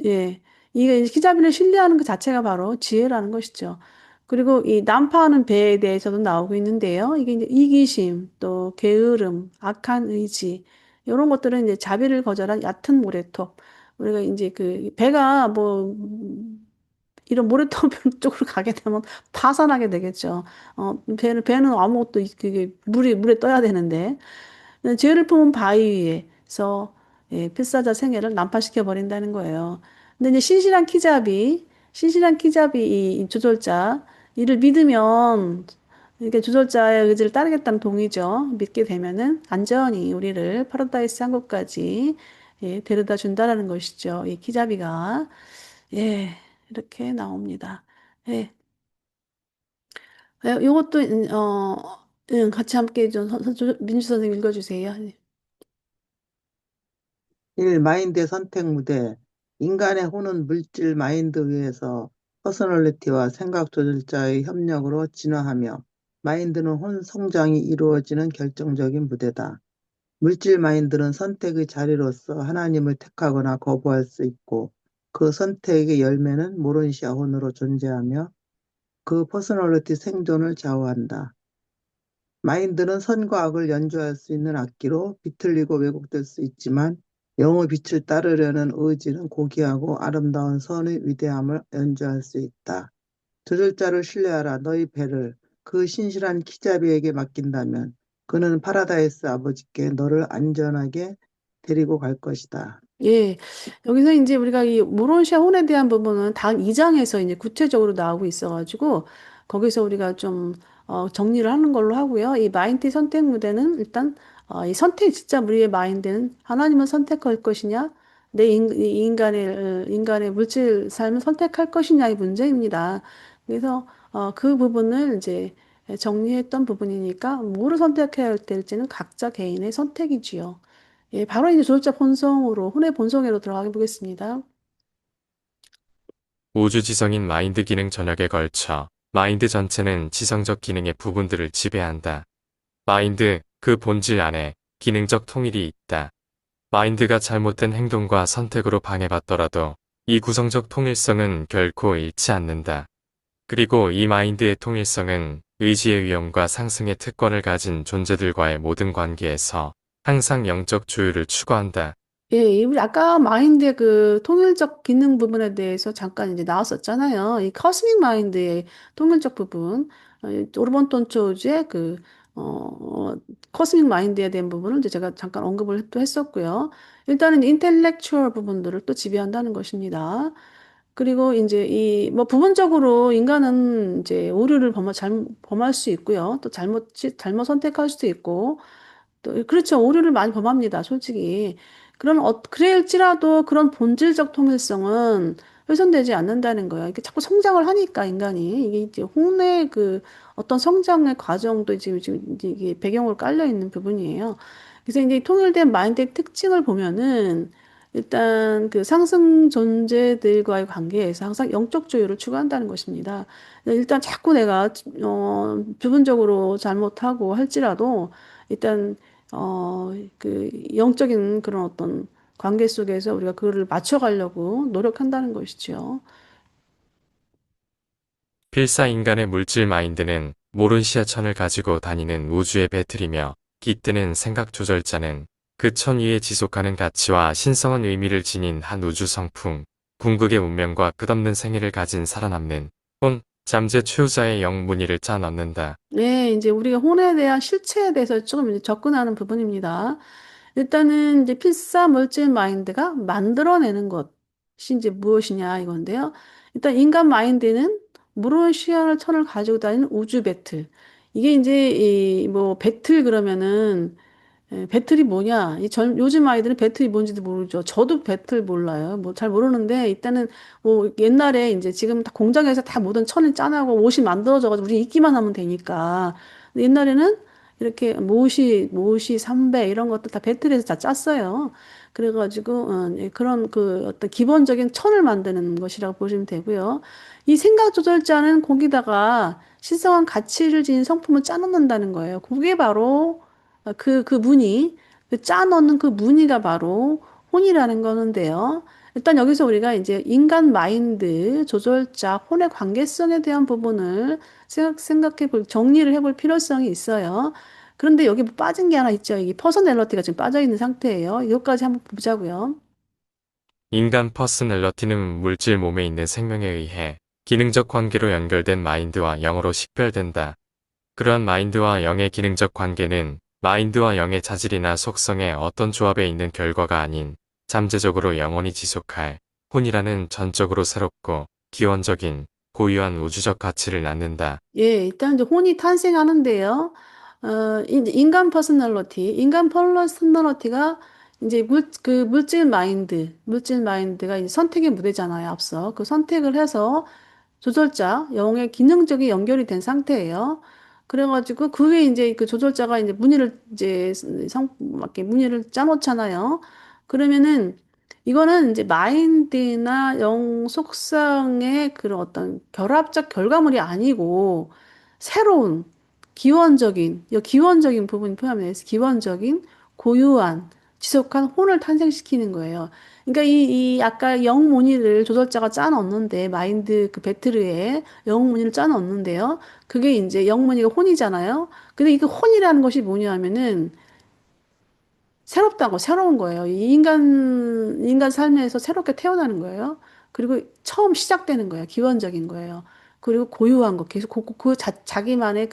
예, 이게 키자비를 신뢰하는 그 자체가 바로 지혜라는 것이죠. 그리고 이 난파하는 배에 대해서도 나오고 있는데요. 이게 이제 이기심, 또 게으름, 악한 의지, 이런 것들은 이제 자비를 거절한 얕은 모래톱. 우리가 이제 그 배가 이런 모래톱 쪽으로 가게 되면 파산하게 되겠죠. 배는 아무것도 그게 물에 떠야 되는데 죄를 품은 바위 위에서 예, 필사자 생애를 난파시켜 버린다는 거예요. 근데 이제 신실한 키잡이 이 조절자 이를 믿으면 이게 조절자의 의지를 따르겠다는 동의죠. 믿게 되면은 안전히 우리를 파라다이스 한국까지 예, 데려다 준다라는 것이죠. 이 키잡이가 예, 이렇게 나옵니다. 예, 이것도 같이 함께 좀 민주 선생님 읽어주세요. 1. 마인드의 선택 무대. 인간의 혼은 물질 마인드 위에서 퍼서널리티와 생각 조절자의 협력으로 진화하며 마인드는 혼 성장이 이루어지는 결정적인 무대다. 물질 마인드는 선택의 자리로서 하나님을 택하거나 거부할 수 있고 그 선택의 열매는 모론시아 혼으로 존재하며 그 퍼서널리티 생존을 좌우한다. 마인드는 선과 악을 연주할 수 있는 악기로 비틀리고 왜곡될 수 있지만 영의 빛을 따르려는 의지는 고귀하고 아름다운 선의 위대함을 연주할 수 있다. 조절자를 신뢰하라. 너희 배를 그 신실한 키자비에게 맡긴다면 그는 파라다이스 아버지께 너를 안전하게 데리고 갈 것이다. 예, 여기서 이제 우리가 이 모론시아 혼에 대한 부분은 다음 2장에서 이제 구체적으로 나오고 있어가지고 거기서 우리가 좀 정리를 하는 걸로 하고요. 이 마인드 선택 무대는 일단 이 선택 진짜 우리의 마인드는 하나님을 선택할 것이냐, 이 인간의 물질 삶을 선택할 것이냐의 문제입니다. 그래서 그 부분을 이제 정리했던 부분이니까 뭐를 선택해야 될지는 각자 개인의 선택이지요. 예, 바로 이제 조절자 본성으로, 혼의 본성으로 들어가 보겠습니다. 우주지성인 마인드 기능 전역에 걸쳐 마인드 전체는 지성적 기능의 부분들을 지배한다. 마인드, 그 본질 안에 기능적 통일이 있다. 마인드가 잘못된 행동과 선택으로 방해받더라도 이 구성적 통일성은 결코 잃지 않는다. 그리고 이 마인드의 통일성은 의지의 위험과 상승의 특권을 가진 존재들과의 모든 관계에서 항상 영적 조율을 추구한다. 예, 우리 아까 마인드의 그 통일적 기능 부분에 대해서 잠깐 이제 나왔었잖아요. 이 커스믹 마인드의 통일적 부분, 오르본톤초 우주의 커스믹 마인드에 대한 부분을 이제 제가 잠깐 언급을 또 했었고요. 일단은 인텔렉추얼 부분들을 또 지배한다는 것입니다. 그리고 이제 뭐 부분적으로 인간은 이제 오류를 범할 수 있고요. 또 잘못 선택할 수도 있고, 또, 그렇죠. 오류를 많이 범합니다. 솔직히. 그럴지라도 그런 본질적 통일성은 훼손되지 않는다는 거예요. 이게 자꾸 성장을 하니까 인간이 이게 이제 혼의 그 어떤 성장의 과정도 지금 이제 이게 배경으로 깔려 있는 부분이에요. 그래서 이제 이 통일된 마인드의 특징을 보면은 일단 그 상승 존재들과의 관계에서 항상 영적 조율을 추구한다는 것입니다. 일단 자꾸 내가 부분적으로 잘못하고 할지라도 일단 그 영적인 그런 어떤 관계 속에서 우리가 그거를 맞춰가려고 노력한다는 것이죠. 필사 인간의 물질 마인드는 모른시아천을 가지고 다니는 우주의 배틀이며 깃드는 생각 조절자는 그 천 위에 지속하는 가치와 신성한 의미를 지닌 한 우주 성풍, 궁극의 운명과 끝없는 생애를 가진 살아남는 혼, 잠재 최후자의 영문의를 짜 넣는다. 네, 이제 우리가 혼에 대한 실체에 대해서 조금 이제 접근하는 부분입니다. 일단은 이제 필사 물질 마인드가 만들어내는 것이 이제 무엇이냐 이건데요. 일단 인간 마인드는 무른 시야를 천을 가지고 다니는 우주 배틀. 이게 이제 이 뭐 배틀 그러면은 배틀이 뭐냐? 요즘 아이들은 배틀이 뭔지도 모르죠. 저도 배틀 몰라요. 뭐 잘 모르는데, 일단은 뭐 옛날에 이제 지금 다 공장에서 다 모든 천을 짜내고 옷이 만들어져가지고 우리 입기만 하면 되니까. 근데 옛날에는 이렇게 모시, 삼배 이런 것도 다 배틀에서 다 짰어요. 그래가지고, 예, 그런 그 어떤 기본적인 천을 만드는 것이라고 보시면 되고요. 이 생각 조절자는 거기다가 신성한 가치를 지닌 성품을 짜놓는다는 거예요. 그게 바로 그 무늬, 그 짜 넣는 그 무늬가 바로 혼이라는 거는데요. 일단 여기서 우리가 이제 인간 마인드, 조절자, 혼의 관계성에 대한 부분을 정리를 해볼 필요성이 있어요. 그런데 여기 뭐 빠진 게 하나 있죠. 이게 퍼스널리티가 지금 빠져 있는 상태예요. 이것까지 한번 보자고요. 인간 퍼스널러티는 물질 몸에 있는 생명에 의해 기능적 관계로 연결된 마인드와 영으로 식별된다. 그러한 마인드와 영의 기능적 관계는 마인드와 영의 자질이나 속성의 어떤 조합에 있는 결과가 아닌 잠재적으로 영원히 지속할 혼이라는 전적으로 새롭고 기원적인 고유한 우주적 가치를 낳는다. 예, 일단 이제 혼이 탄생하는데요. 이제 인간 퍼스널리티가 이제 물질 마인드가 이제 선택의 무대잖아요, 앞서. 그 선택을 해서 조절자, 영의 기능적인 연결이 된 상태예요. 그래가지고 그 위에 이제 그 조절자가 이제 이렇게 무늬를 짜놓잖아요. 그러면은 이거는 이제 마인드나 영 속성의 그런 어떤 결합적 결과물이 아니고 새로운 이 기원적인 부분이 포함되어 기원적인 고유한 지속한 혼을 탄생시키는 거예요. 그러니까 이 아까 영문의를 조절자가 짜 넣었는데 마인드 그 배틀에 영문의를 짜 넣었는데요. 그게 이제 영문의가 혼이잖아요. 근데 이그 혼이라는 것이 뭐냐면은 새로운 거예요. 인간 삶에서 새롭게 태어나는 거예요. 그리고 처음 시작되는 거예요. 기원적인 거예요. 그리고 고유한 거, 계속 자기만의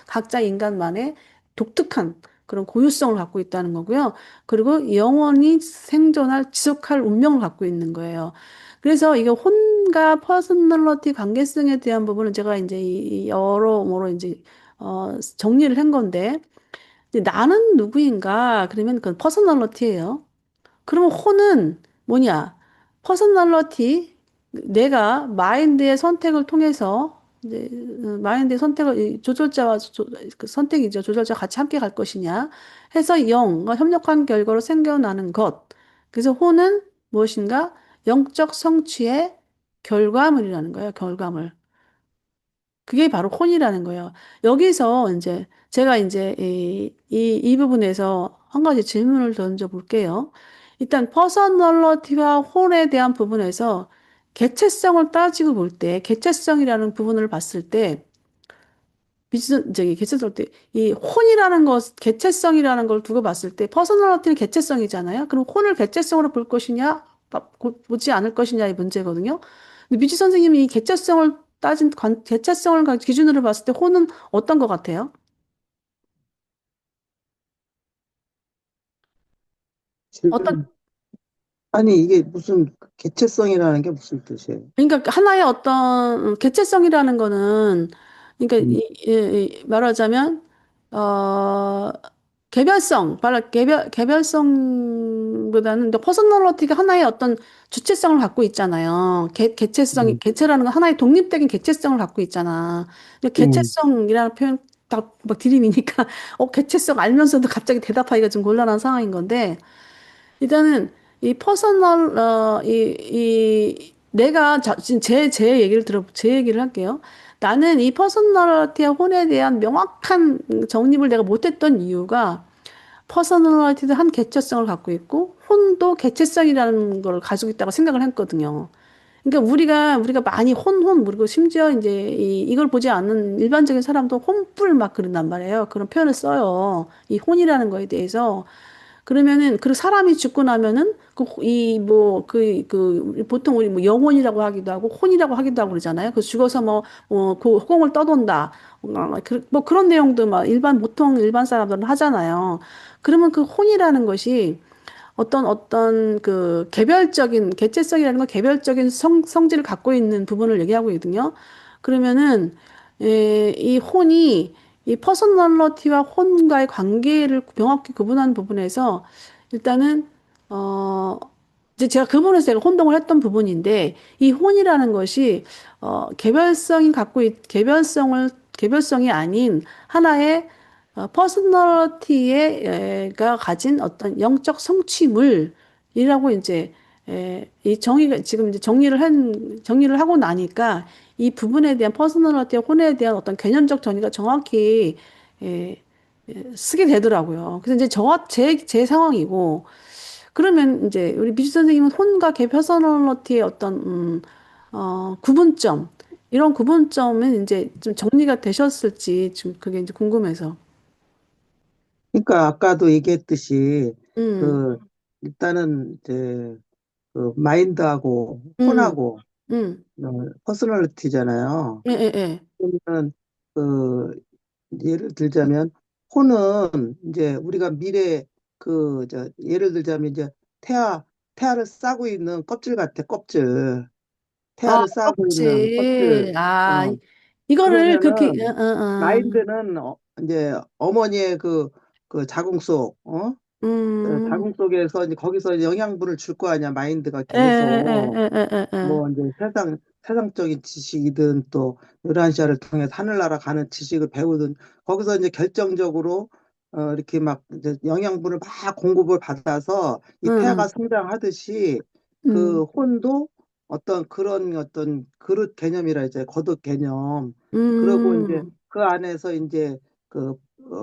각자 인간만의 독특한 그런 고유성을 갖고 있다는 거고요. 그리고 영원히 생존할, 지속할 운명을 갖고 있는 거예요. 그래서 이게 혼과 퍼스널리티 관계성에 대한 부분은 제가 이제 이 여러모로 이제, 정리를 한 건데, 이제 나는 누구인가? 그러면 그건 퍼스널리티예요. 그러면 호는 뭐냐? 퍼스널리티, 내가 마인드의 선택을 통해서 이제 마인드의 선택을 그 선택이죠. 조절자와 같이 함께 갈 것이냐 해서 영과 협력한 결과로 생겨나는 것. 그래서 호는 무엇인가? 영적 성취의 결과물이라는 거예요. 결과물. 그게 바로 혼이라는 거예요. 여기서 이제 제가 이제 이 부분에서 한 가지 질문을 던져 볼게요. 일단 퍼스널리티와 혼에 대한 부분에서 개체성을 따지고 볼 때, 개체성이라는 부분을 봤을 때, 개체성 때, 이 혼이라는 것, 개체성이라는 걸 두고 봤을 때, 퍼스널리티는 개체성이잖아요. 그럼 혼을 개체성으로 볼 것이냐, 보지 않을 것이냐의 문제거든요. 근데 미지 선생님이 이 개체성을 기준으로 봤을 때 혼은 어떤 것 같아요? 어떤, 지금, 아니, 이게 무슨 개체성이라는 게 무슨 뜻이에요? 그러니까 하나의 어떤 개체성이라는 거는, 그러니까 음, 말하자면, 어, 개별성, 개체성보다는 퍼스널리티가 하나의 어떤 주체성을 갖고 있잖아요. 개체성이 음, 개체라는 건 하나의 독립적인 개체성을 갖고 있잖아. 근데 음. 개체성이라는 표현 딱막 들이미니까 개체성 알면서도 갑자기 대답하기가 좀 곤란한 상황인 건데 일단은 이 퍼스널 내가 지금 제 얘기를 제 얘기를 할게요. 나는 이 퍼스널리티와 혼에 대한 명확한 정립을 내가 못했던 이유가 퍼스널리티도 한 개체성을 갖고 있고 혼도 개체성이라는 걸 가지고 있다고 생각을 했거든요. 그러니까 우리가 많이 그리고 심지어 이제 이걸 보지 않는 일반적인 사람도 혼불 막 그런단 말이에요. 그런 표현을 써요. 이 혼이라는 거에 대해서. 그러면은 그 사람이 죽고 나면은 보통 우리 뭐 영혼이라고 하기도 하고 혼이라고 하기도 하고 그러잖아요. 그 죽어서 그 허공을 떠돈다. 뭐 그런 내용도 막 보통 일반 사람들은 하잖아요. 그러면 그 혼이라는 것이 어떤 그 개별적인 개체성이라는 건 개별적인 성질을 갖고 있는 부분을 얘기하고 있거든요. 그러면은 이 혼이 이 퍼스널리티와 혼과의 관계를 명확히 구분하는 부분에서 일단은 어 이제 제가 그 부분에서 제가 혼동을 했던 부분인데 이 혼이라는 것이 개별성이 아닌 하나의 퍼스널리티가 가진 어떤 영적 성취물이라고 이제 이 정의가 지금 이제 정리를 하고 나니까 이 부분에 대한 퍼스널리티와 혼에 대한 어떤 개념적 정의가 정확히 에, 쓰게 되더라고요. 그래서 이제 제 상황이고 그러면 이제 우리 미주 선생님은 혼과 개 퍼스널리티의 어떤 구분점 이런 구분점은 이제 좀 정리가 되셨을지 좀 그게 이제 궁금해서. 그러니까 아까도 얘기했듯이 음, 그 일단은 이제 그 마인드하고 음, 혼하고 음, 퍼스널리티잖아요. 예, 예, 예. 그러면 그 예를 들자면 혼은 이제 우리가 미래 예를 들자면 이제 태아 태아를 싸고 있는 껍질 같아 껍질 아, 태아를 싸고 있는 껍질. 껍질. 아, 어. 이거를 그렇게, 그러면은 어. 마인드는 이제 어머니의 그 자궁 속 음, 자궁 속에서 이제 거기서 이제 영양분을 줄 거 아니야 마인드가 에, 에, 에, 계속. 에, 에, 에, 에. 뭐 이제 세상적인 지식이든 또 유란시아를 통해서 하늘나라 가는 지식을 배우든 거기서 이제 결정적으로 이렇게 막 이제 영양분을 막 공급을 받아서 이 응, 태아가 성장하듯이 그 응, 혼도 어떤 그런 어떤 그릇 개념이라 이제 거듭 개념. 그리고 이제 음, 그 안에서 이제 그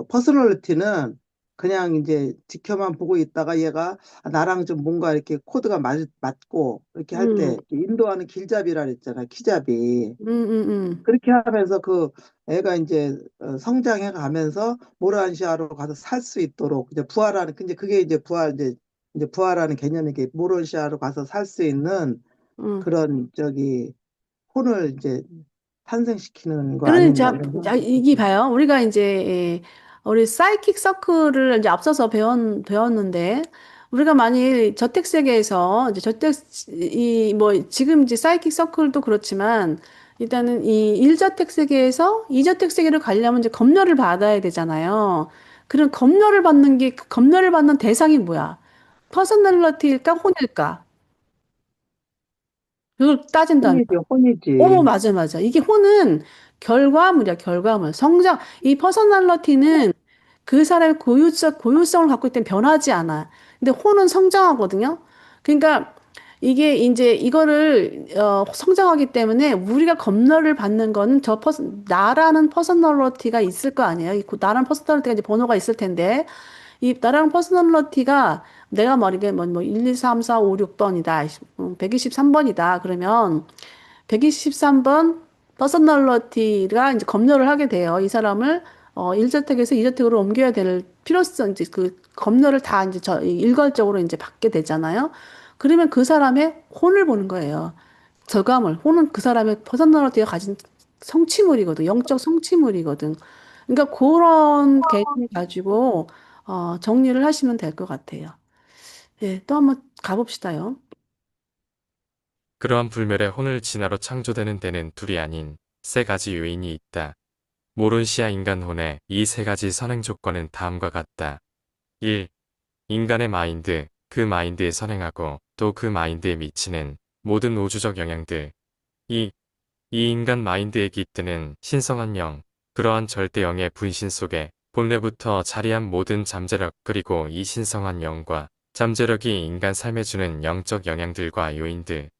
퍼스널리티는 그냥 이제 지켜만 보고 있다가 얘가 나랑 좀 뭔가 이렇게 코드가 맞고 이렇게 할 음, 때 인도하는 길잡이라 그랬잖아, 키잡이. 음. 그렇게 하면서 그 애가 이제 성장해 가면서 모란시아로 가서 살 수 있도록 이제 부활하는 근데 그게 이제 이제 부활하는 개념이게 모란시아로 가서 살 수 있는 음. 그런 혼을 이제 탄생시키는 거 그러니, 아닌가 자, 이런 자, 생각이 이게 들어요. 봐요. 우리가 이제, 우리 사이킥 서클을 이제 앞서서 배웠는데, 우리가 만일 저택세계에서, 이제 지금 이제 사이킥 서클도 그렇지만, 일단은 이 1저택 세계에서 2저택 세계로 가려면 이제 검열을 받아야 되잖아요. 그럼 그 검열을 받는 대상이 뭐야? 퍼스널리티일까, 혼일까? 그걸 따진다면. 혼이지. 맞아, 맞아. 이게 혼은 결과물이야, 결과물. 이 퍼스널리티는 그 사람의 고유성을 갖고 있기 때문에 변하지 않아. 근데 혼은 성장하거든요. 그러니까 이게 이제 이거를, 성장하기 때문에 우리가 검열을 받는 거는 나라는 퍼스널리티가 있을 거 아니에요. 나라는 퍼스널리티가 이제 번호가 있을 텐데, 이 나라는 퍼스널리티가 내가 이게 1, 2, 3, 4, 5, 6번이다. 123번이다. 그러면 123번 퍼스널리티가 이제 검열을 하게 돼요. 이 사람을 1저택에서 2저택으로 옮겨야 될 필요성, 이제 그 검열을 다 이제 일괄적으로 이제 받게 되잖아요. 그러면 그 사람의 혼을 보는 거예요. 혼은 그 사람의 퍼스널리티가 가진 성취물이거든. 영적 성취물이거든. 그러니까 그런 개념을 가지고 정리를 하시면 될 것 같아요. 예, 또 한번 가봅시다요. 그러한 불멸의 혼을 진화로 창조되는 데는 둘이 아닌 세 가지 요인이 있다. 모론시아 인간혼의 이 세 가지 선행 조건은 다음과 같다. 1. 인간의 마인드, 그 마인드에 선행하고 또 그 마인드에 미치는 모든 우주적 영향들. 이, 이 인간 마인드에 깃드는 신성한 영, 그러한 절대영의 분신 속에 본래부터 자리한 모든 잠재력 그리고 이 신성한 영과 잠재력이 인간 삶에 주는 영적 영향들과 요인들.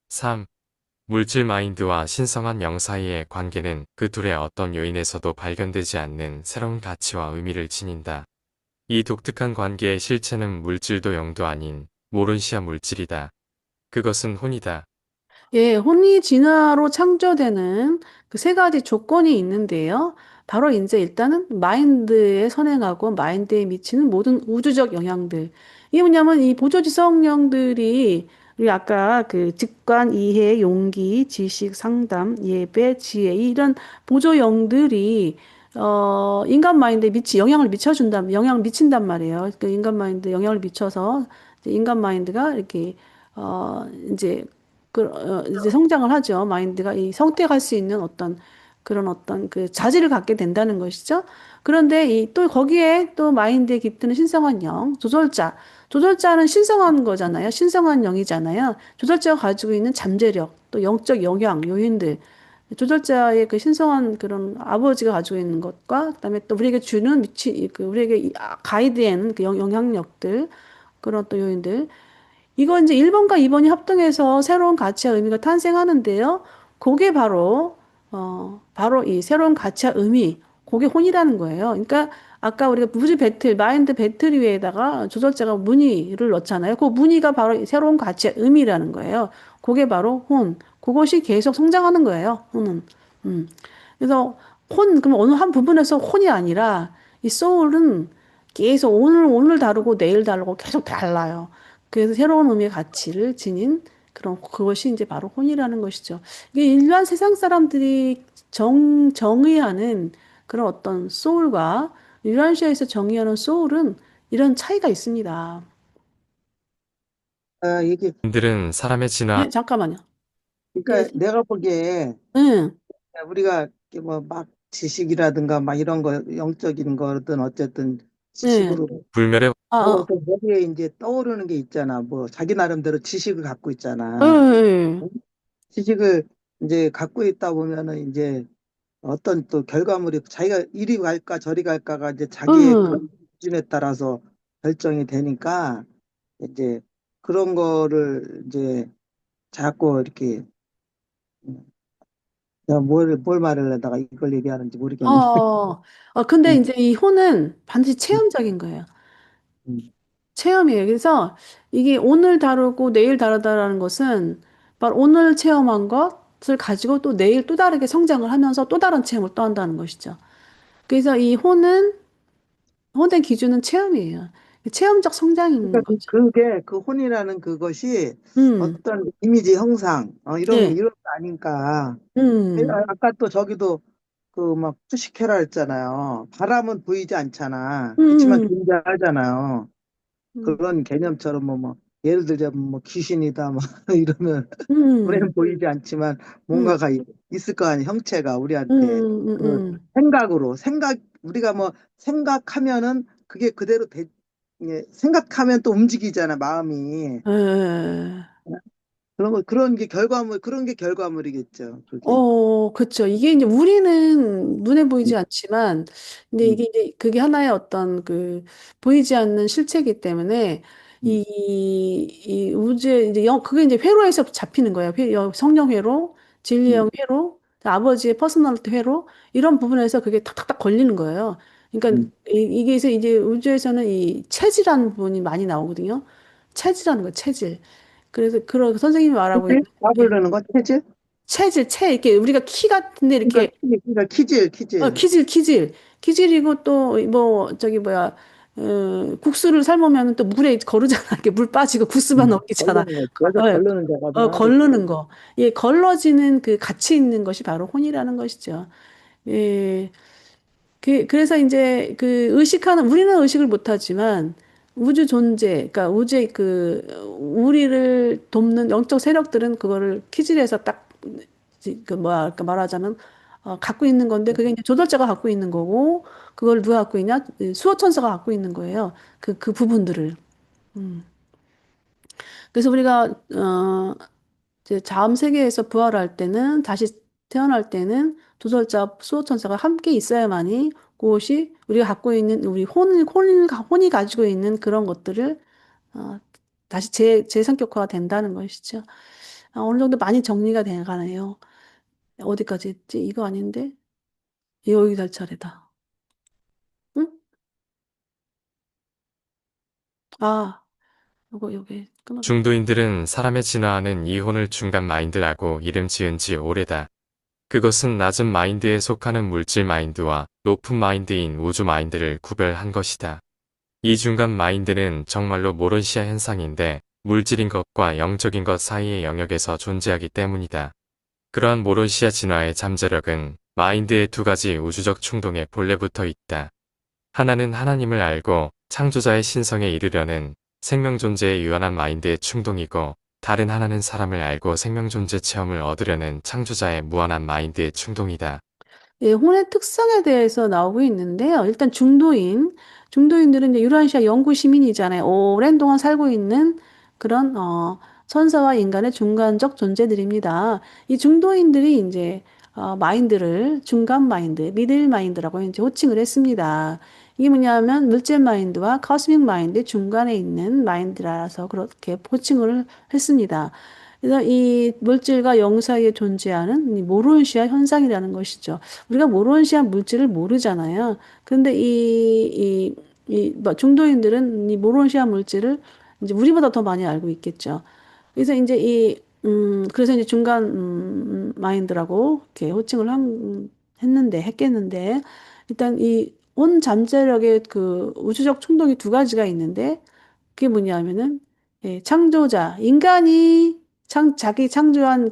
3. 물질 마인드와 신성한 영 사이의 관계는 그 둘의 어떤 요인에서도 발견되지 않는 새로운 가치와 의미를 지닌다. 이 독특한 관계의 실체는 물질도 영도 아닌 모른시아 물질이다. 그것은 혼이다. 예, 혼이 진화로 창조되는 그 세 가지 조건이 있는데요. 바로 이제 일단은 마인드에 선행하고 마인드에 미치는 모든 우주적 영향들. 이게 뭐냐면 이 보조지성령들이 우리 아까 그 직관, 이해, 용기, 지식, 상담, 예배, 지혜 이런 보조영들이 인간 마인드에 영향을 미쳐준다, 영향을 미친단 말이에요. 그 인간 마인드에 영향을 미쳐서 이제 인간 마인드가 이렇게 이제 이제 성장을 하죠. 마인드가 이 성택할 수 있는 어떤 그런 어떤 그 자질을 갖게 된다는 것이죠. 그런데 이 또 거기에 또 마인드에 깃드는 신성한 영, 조절자. 조절자는 신성한 거잖아요. 신성한 영이잖아요. 조절자가 가지고 있는 잠재력, 또 영적 영향, 요인들. 조절자의 그 신성한 그런 아버지가 가지고 있는 것과 그다음에 또 우리에게 주는 그 우리에게 가이드에는 그 영향력들 그런 또 요인들 이거 이제 1번과 2번이 합동해서 새로운 가치와 의미가 탄생하는데요. 그게 바로 이 새로운 가치와 의미, 그게 혼이라는 거예요. 그러니까 아까 우리가 무지 배틀, 마인드 배틀 위에다가 조절자가 무늬를 넣잖아요. 그 무늬가 바로 이 새로운 가치와 의미라는 거예요. 그게 바로 혼. 그것이 계속 성장하는 거예요. 혼은. 음. 그래서 그럼 어느 한 부분에서 혼이 아니라 이 소울은 계속 오늘 다르고 내일 다르고 계속 달라요. 그래서 새로운 의미의 가치를 지닌 그것이 이제 바로 혼이라는 것이죠. 이게 일반 세상 사람들이 정의하는 그런 어떤 소울과 유란시아에서 정의하는 소울은 이런 차이가 있습니다. 이게, 인들은 사람의 진화, 네, 잠깐만요. 예, 그러니까 내가 보기에 응, 우리가 뭐 막 지식이라든가 막 이런 거 영적인 거든 어쨌든 네, 지식으로 불멸의 아, 배워서 거기에 이제 떠오르는 게 있잖아. 뭐 자기 나름대로 지식을 갖고 예, 있잖아. 예. 지식을 이제 갖고 있다 보면은 이제 어떤 또 결과물이 자기가 이리 갈까 저리 갈까가 이제 자기의 응. 그런 기준에 따라서 결정이 되니까 이제 그런 거를 이제 자꾸 이렇게 내가 뭘 말을 하다가 이걸 얘기하는지 모르겠네. 근데 음, 이제 이 혼은 반드시 체험적인 거예요. 음, 체험이에요. 그래서 이게 오늘 다르고 내일 다르다라는 것은 바로 오늘 체험한 것을 가지고 또 내일 또 다르게 성장을 하면서 또 다른 체험을 또 한다는 것이죠. 그래서 혼의 기준은 체험이에요. 체험적 성장인 그러니까 거죠. 그게 그 혼이라는 그것이 음, 어떤 이미지 형상 네, 이런 거 아닌가. 음, 아까 또 저기도 그 막 투시케라 했잖아요. 바람은 보이지 않잖아. 그렇지만 음, 존재하잖아요. 음, 그런 개념처럼 뭐 예를 들자면 뭐 귀신이다 막 이러면 음, 우리는 보이지 않지만 음, 뭔가가 있을 거 아니에요. 형체가 우리한테 음, 음, 그 음. 생각 우리가 뭐 생각하면은 그게 그대로 생각하면 또 움직이잖아 마음이. 에. 그런 게 결과물이겠죠. 그게. 그쵸. 이게 이제 우리는 눈에 보이지 음, 않지만, 근데 음, 이게 이제 그게 하나의 어떤 보이지 않는 실체이기 때문에, 음, 이 우주에 이제 그게 이제 회로에서 잡히는 거예요. 성령 회로, 음, 진리형 회로, 아버지의 퍼스널리티 회로, 이런 부분에서 그게 탁탁탁 걸리는 거예요. 그러니까 음. 이게 이제 우주에서는 이 체질이라는 부분이 많이 나오거든요. 체질이라는 거, 체질. 그래서 그런 선생님이 말하고 있는 체질? 게 답을 는 거 체질? 이렇게 우리가 키 같은데 그러니까 이렇게, 키질. 키질이고 또, 뭐, 국수를 삶으면 또 물에 거르잖아. 이렇게 물 빠지고 국수만 넘기잖아. 걸르는 거. 여기서 걸르는 자거든 걸르는 그치? 거. 예, 걸러지는 그 가치 있는 것이 바로 혼이라는 것이죠. 예, 그래서 이제 우리는 의식을 못하지만 우주 존재, 그러니까 우주의 우리를 돕는 영적 세력들은 그거를 키질에서 딱, 그러니까 말하자면, 갖고 있는 건데, 그게 이제 조절자가 갖고 있는 거고, 그걸 누가 갖고 있냐? 수호천사가 갖고 있는 거예요. 그 부분들을. 음. 그래서 우리가 이제 다음 세계에서 부활할 때는 다시 태어날 때는 두설자, 수호천사가 함께 있어야만이 그것이 우리가 갖고 있는 우리 혼이 가지고 있는 그런 것들을 어, 다시 재성격화가 된다는 것이죠. 어느 정도 많이 정리가 돼 가네요. 어디까지 했지? 이거 아닌데? 여기 갈 차례다. 응? 아, 요거 여기 끊어졌다. 중도인들은 사람의 진화하는 이혼을 중간 마인드라고 이름 지은 지 오래다. 그것은 낮은 마인드에 속하는 물질 마인드와 높은 마인드인 우주 마인드를 구별한 것이다. 이 중간 마인드는 정말로 모론시아 현상인데 물질인 것과 영적인 것 사이의 영역에서 존재하기 때문이다. 그러한 모론시아 진화의 잠재력은 마인드의 두 가지 우주적 충동에 본래부터 있다. 하나는 하나님을 알고 창조자의 신성에 이르려는 생명 존재에 유한한 마인드의 충동이고, 다른 하나는 사람을 알고 생명 존재 체험을 얻으려는 창조자의 무한한 마인드의 충동이다. 예, 혼의 특성에 대해서 나오고 있는데요. 일단 중도인들은 이제 유라시아 영구 시민이잖아요. 오랜 동안 살고 있는 그런 천사와 인간의 중간적 존재들입니다. 이 중도인들이 이제 마인드를 중간 마인드, 미들 마인드라고 이제 호칭을 했습니다. 이게 뭐냐면 물질 마인드와 코스믹 마인드 중간에 있는 마인드라서 그렇게 호칭을 했습니다. 그래서 이 물질과 영 사이에 존재하는 이 모론시아 현상이라는 것이죠. 우리가 모론시아 물질을 모르잖아요. 그런데 뭐 중도인들은 이 모론시아 물질을 이제 우리보다 더 많이 알고 있겠죠. 그래서 이제 그래서 이제 중간, 마인드라고 이렇게 했겠는데, 일단 이 온 잠재력의 그 우주적 충동이 두 가지가 있는데, 그게 뭐냐면은, 예, 창조자, 인간이 자기 창조한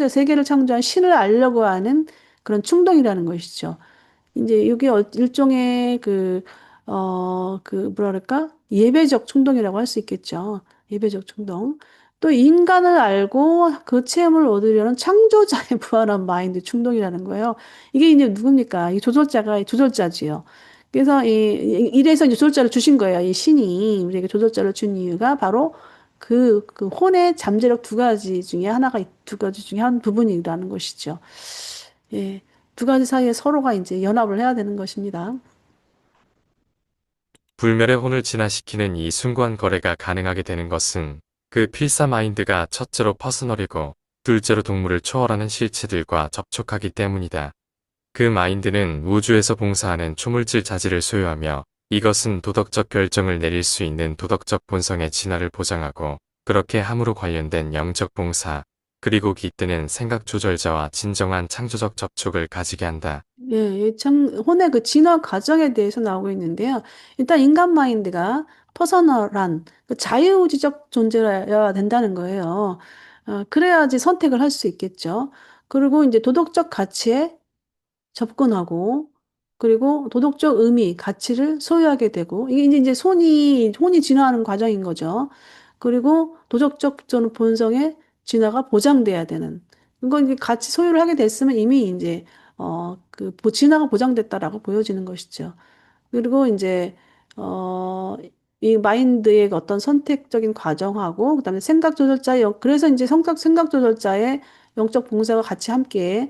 세계를 창조한 신을 알려고 하는 그런 충동이라는 것이죠. 이제 이게 일종의 뭐랄까? 예배적 충동이라고 할 수 있겠죠. 예배적 충동. 또 인간을 알고 그 체험을 얻으려는 창조자의 부활한 마인드 충동이라는 거예요. 이게 이제 누굽니까? 이 조절자지요. 그래서 이래서 이제 조절자를 주신 거예요. 이 신이 우리에게 조절자를 준 이유가 바로 그 혼의 잠재력 두 가지 중에 한 부분이라는 것이죠. 예. 두 가지 사이에 서로가 이제 연합을 해야 되는 것입니다. 불멸의 혼을 진화시키는 이 숭고한 거래가 가능하게 되는 것은 그 필사 마인드가 첫째로 퍼스널이고 둘째로 동물을 초월하는 실체들과 접촉하기 때문이다. 그 마인드는 우주에서 봉사하는 초물질 자질을 소유하며, 이것은 도덕적 결정을 내릴 수 있는 도덕적 본성의 진화를 보장하고, 그렇게 함으로 관련된 영적 봉사, 그리고 깃드는 생각 조절자와 진정한 창조적 접촉을 가지게 한다. 예, 혼의 그 진화 과정에 대해서 나오고 있는데요. 일단 인간 마인드가 퍼서널한 그 자유의지적 존재여야 된다는 거예요. 그래야지 선택을 할 수 있겠죠. 그리고 이제 도덕적 가치에 접근하고, 그리고 도덕적 의미, 가치를 소유하게 되고, 이게 이제 혼이 진화하는 과정인 거죠. 그리고 도덕적 저는 본성의 진화가 보장돼야 되는. 이건 이게 같이 소유를 하게 됐으면 이미 이제, 진화가 보장됐다라고 보여지는 것이죠. 그리고 이제 이 마인드의 어떤 선택적인 과정하고 그다음에 그래서 이제 생각 조절자의 영적 봉사가 같이 함께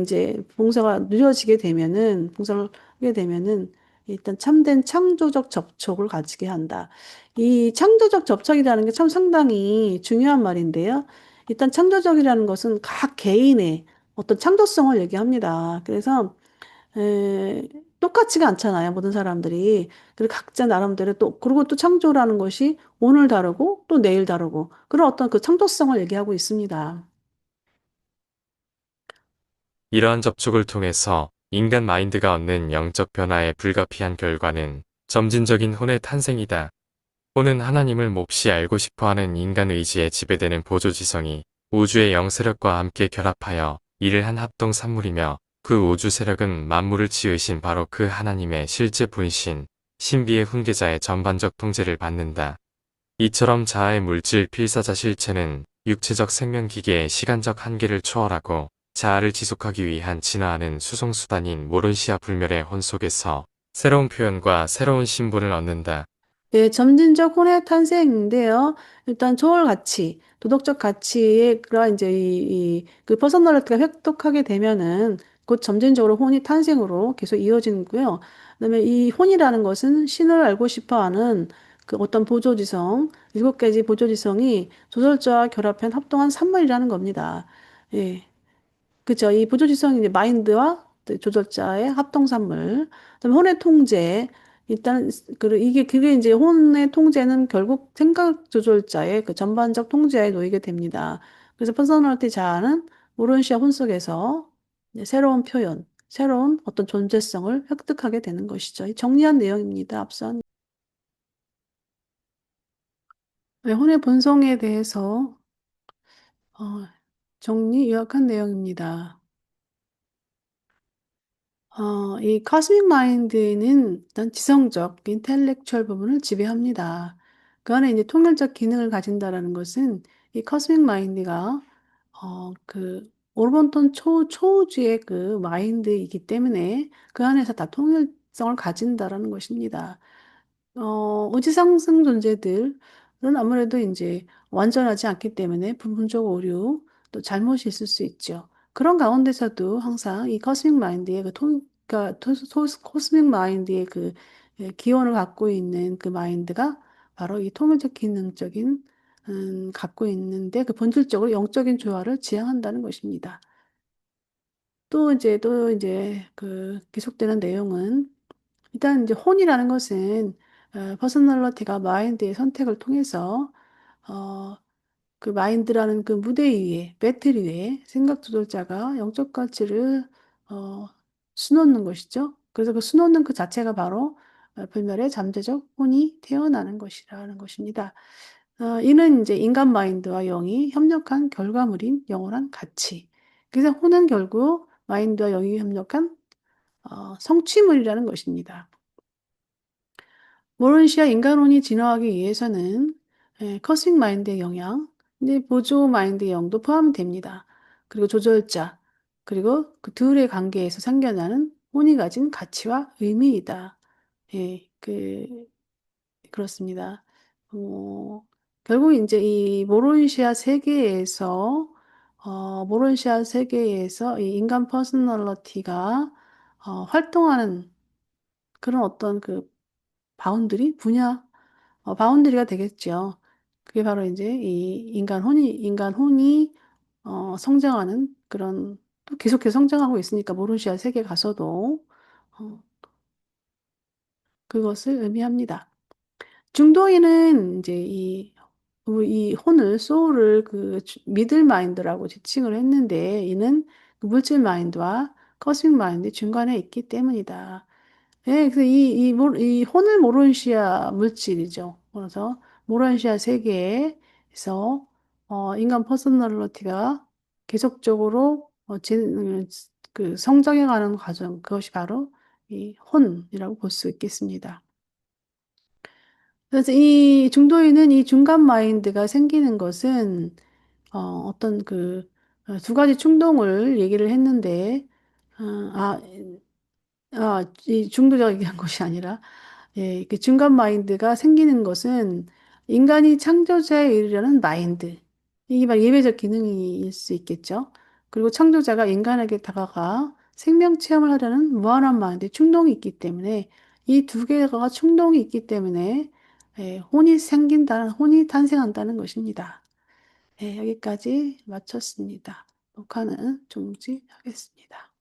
이제 봉사를 하게 되면은 일단 참된 창조적 접촉을 가지게 한다. 이 창조적 접촉이라는 게 참 상당히 중요한 말인데요. 일단 창조적이라는 것은 각 개인의 어떤 창조성을 얘기합니다. 그래서 에, 똑같지가 않잖아요. 모든 사람들이. 그리고 각자 나름대로 그리고 또 창조라는 것이 오늘 다르고 또 내일 다르고 그런 어떤 그 창조성을 얘기하고 있습니다. 이러한 접촉을 통해서 인간 마인드가 얻는 영적 변화의 불가피한 결과는 점진적인 혼의 탄생이다. 혼은 하나님을 몹시 알고 싶어하는 인간 의지에 지배되는 보조지성이 우주의 영세력과 함께 결합하여 이를 한 합동 산물이며, 그 우주 세력은 만물을 지으신 바로 그 하나님의 실제 분신, 신비의 훈계자의 전반적 통제를 받는다. 이처럼 자아의 물질 필사자 실체는 육체적 생명기계의 시간적 한계를 초월하고 자아를 지속하기 위한 진화하는 수송수단인 모론시아 불멸의 혼 속에서 새로운 표현과 새로운 신분을 얻는다. 예, 점진적 혼의 탄생인데요. 일단 조월 가치, 도덕적 가치의 그런 이제 그 퍼서널리티가 획득하게 되면은 곧 점진적으로 혼이 탄생으로 계속 이어지고요. 그다음에 이 혼이라는 것은 신을 알고 싶어하는 그 어떤 보조지성, 7가지 보조지성이 조절자와 결합한 합동한 산물이라는 겁니다. 예. 그죠. 이 보조지성이 이제 마인드와 조절자의 합동산물. 그다음에 혼의 통제. 일단 그게 이제 혼의 통제는 결국 생각 조절자의 그 전반적 통제에 놓이게 됩니다. 그래서 퍼스널리티 자아는 모론시아 혼 속에서 이제 새로운 표현, 새로운 어떤 존재성을 획득하게 되는 것이죠. 이 정리한 내용입니다. 앞선 네, 혼의 본성에 대해서 어, 정리 요약한 내용입니다. 이 코스믹 마인드는 일단 지성적, 인텔렉추얼 부분을 지배합니다. 그 안에 이제 통일적 기능을 가진다라는 것은 이 코스믹 마인드가 오르본톤 초우주의 그 마인드이기 때문에 그 안에서 다 통일성을 가진다라는 것입니다. 의지상승 존재들은 아무래도 이제 완전하지 않기 때문에 부분적 오류, 또 잘못이 있을 수 있죠. 그런 가운데서도 항상 이 코스믹 마인드의 그러니까 코스믹 마인드의 그 기원을 갖고 있는 그 마인드가 바로 이 통일적 기능적인 갖고 있는데 그 본질적으로 영적인 조화를 지향한다는 것입니다. 또 이제 그 계속되는 내용은 일단 이제 혼이라는 것은 퍼스널리티가 마인드의 선택을 통해서 어, 그 마인드라는 그 무대 위에 배틀 위에 생각 조절자가 영적 가치를 어, 수놓는 것이죠. 그래서 그 수놓는 그 자체가 바로 불멸의 잠재적 혼이 태어나는 것이라는 것입니다. 이는 이제 인간 마인드와 영이 협력한 결과물인 영원한 가치. 그래서 혼은 결국 마인드와 영이 협력한 성취물이라는 것입니다. 모론시아 인간혼이 진화하기 위해서는 커스믹 마인드의 영향, 이제 보조 마인드의 영도 포함됩니다. 그리고 조절자, 그리고 그 둘의 관계에서 생겨나는 혼이 가진 가치와 의미이다. 예, 그렇습니다. 어, 결국 이제 이 모론시아 세계에서 이 인간 퍼스널리티가 활동하는 그런 어떤 그 바운드리가 되겠죠. 그게 바로 이제 이 인간 혼이 성장하는 그런, 또 계속해서 성장하고 있으니까, 모르시아 세계 가서도, 어, 그것을 의미합니다. 중도인은 이제 이 소울을 미들 마인드라고 지칭을 했는데, 이는 그 물질 마인드와 커스믹 마인드 중간에 있기 때문이다. 예, 그래서 이 혼을 모론시아 물질이죠. 그래서 모론시아 세계에서 인간 퍼스널리티가 계속적으로 그 성장해가는 과정, 그것이 바로 이 혼이라고 볼 수 있겠습니다. 그래서 이 중도인은 이 중간 마인드가 생기는 것은 어떤 두 가지 충동을 얘기를 했는데, 어, 아, 이 중도적인 것이 아니라, 예, 그 중간 마인드가 생기는 것은 인간이 창조자에 이르려는 마인드. 이게 바로 예배적 기능일 수 있겠죠. 그리고 창조자가 인간에게 다가가 생명 체험을 하려는 무한한 마인드, 충동이 있기 때문에 이 두 개가 충동이 있기 때문에 혼이 탄생한다는 것입니다. 여기까지 마쳤습니다. 녹화는 중지하겠습니다.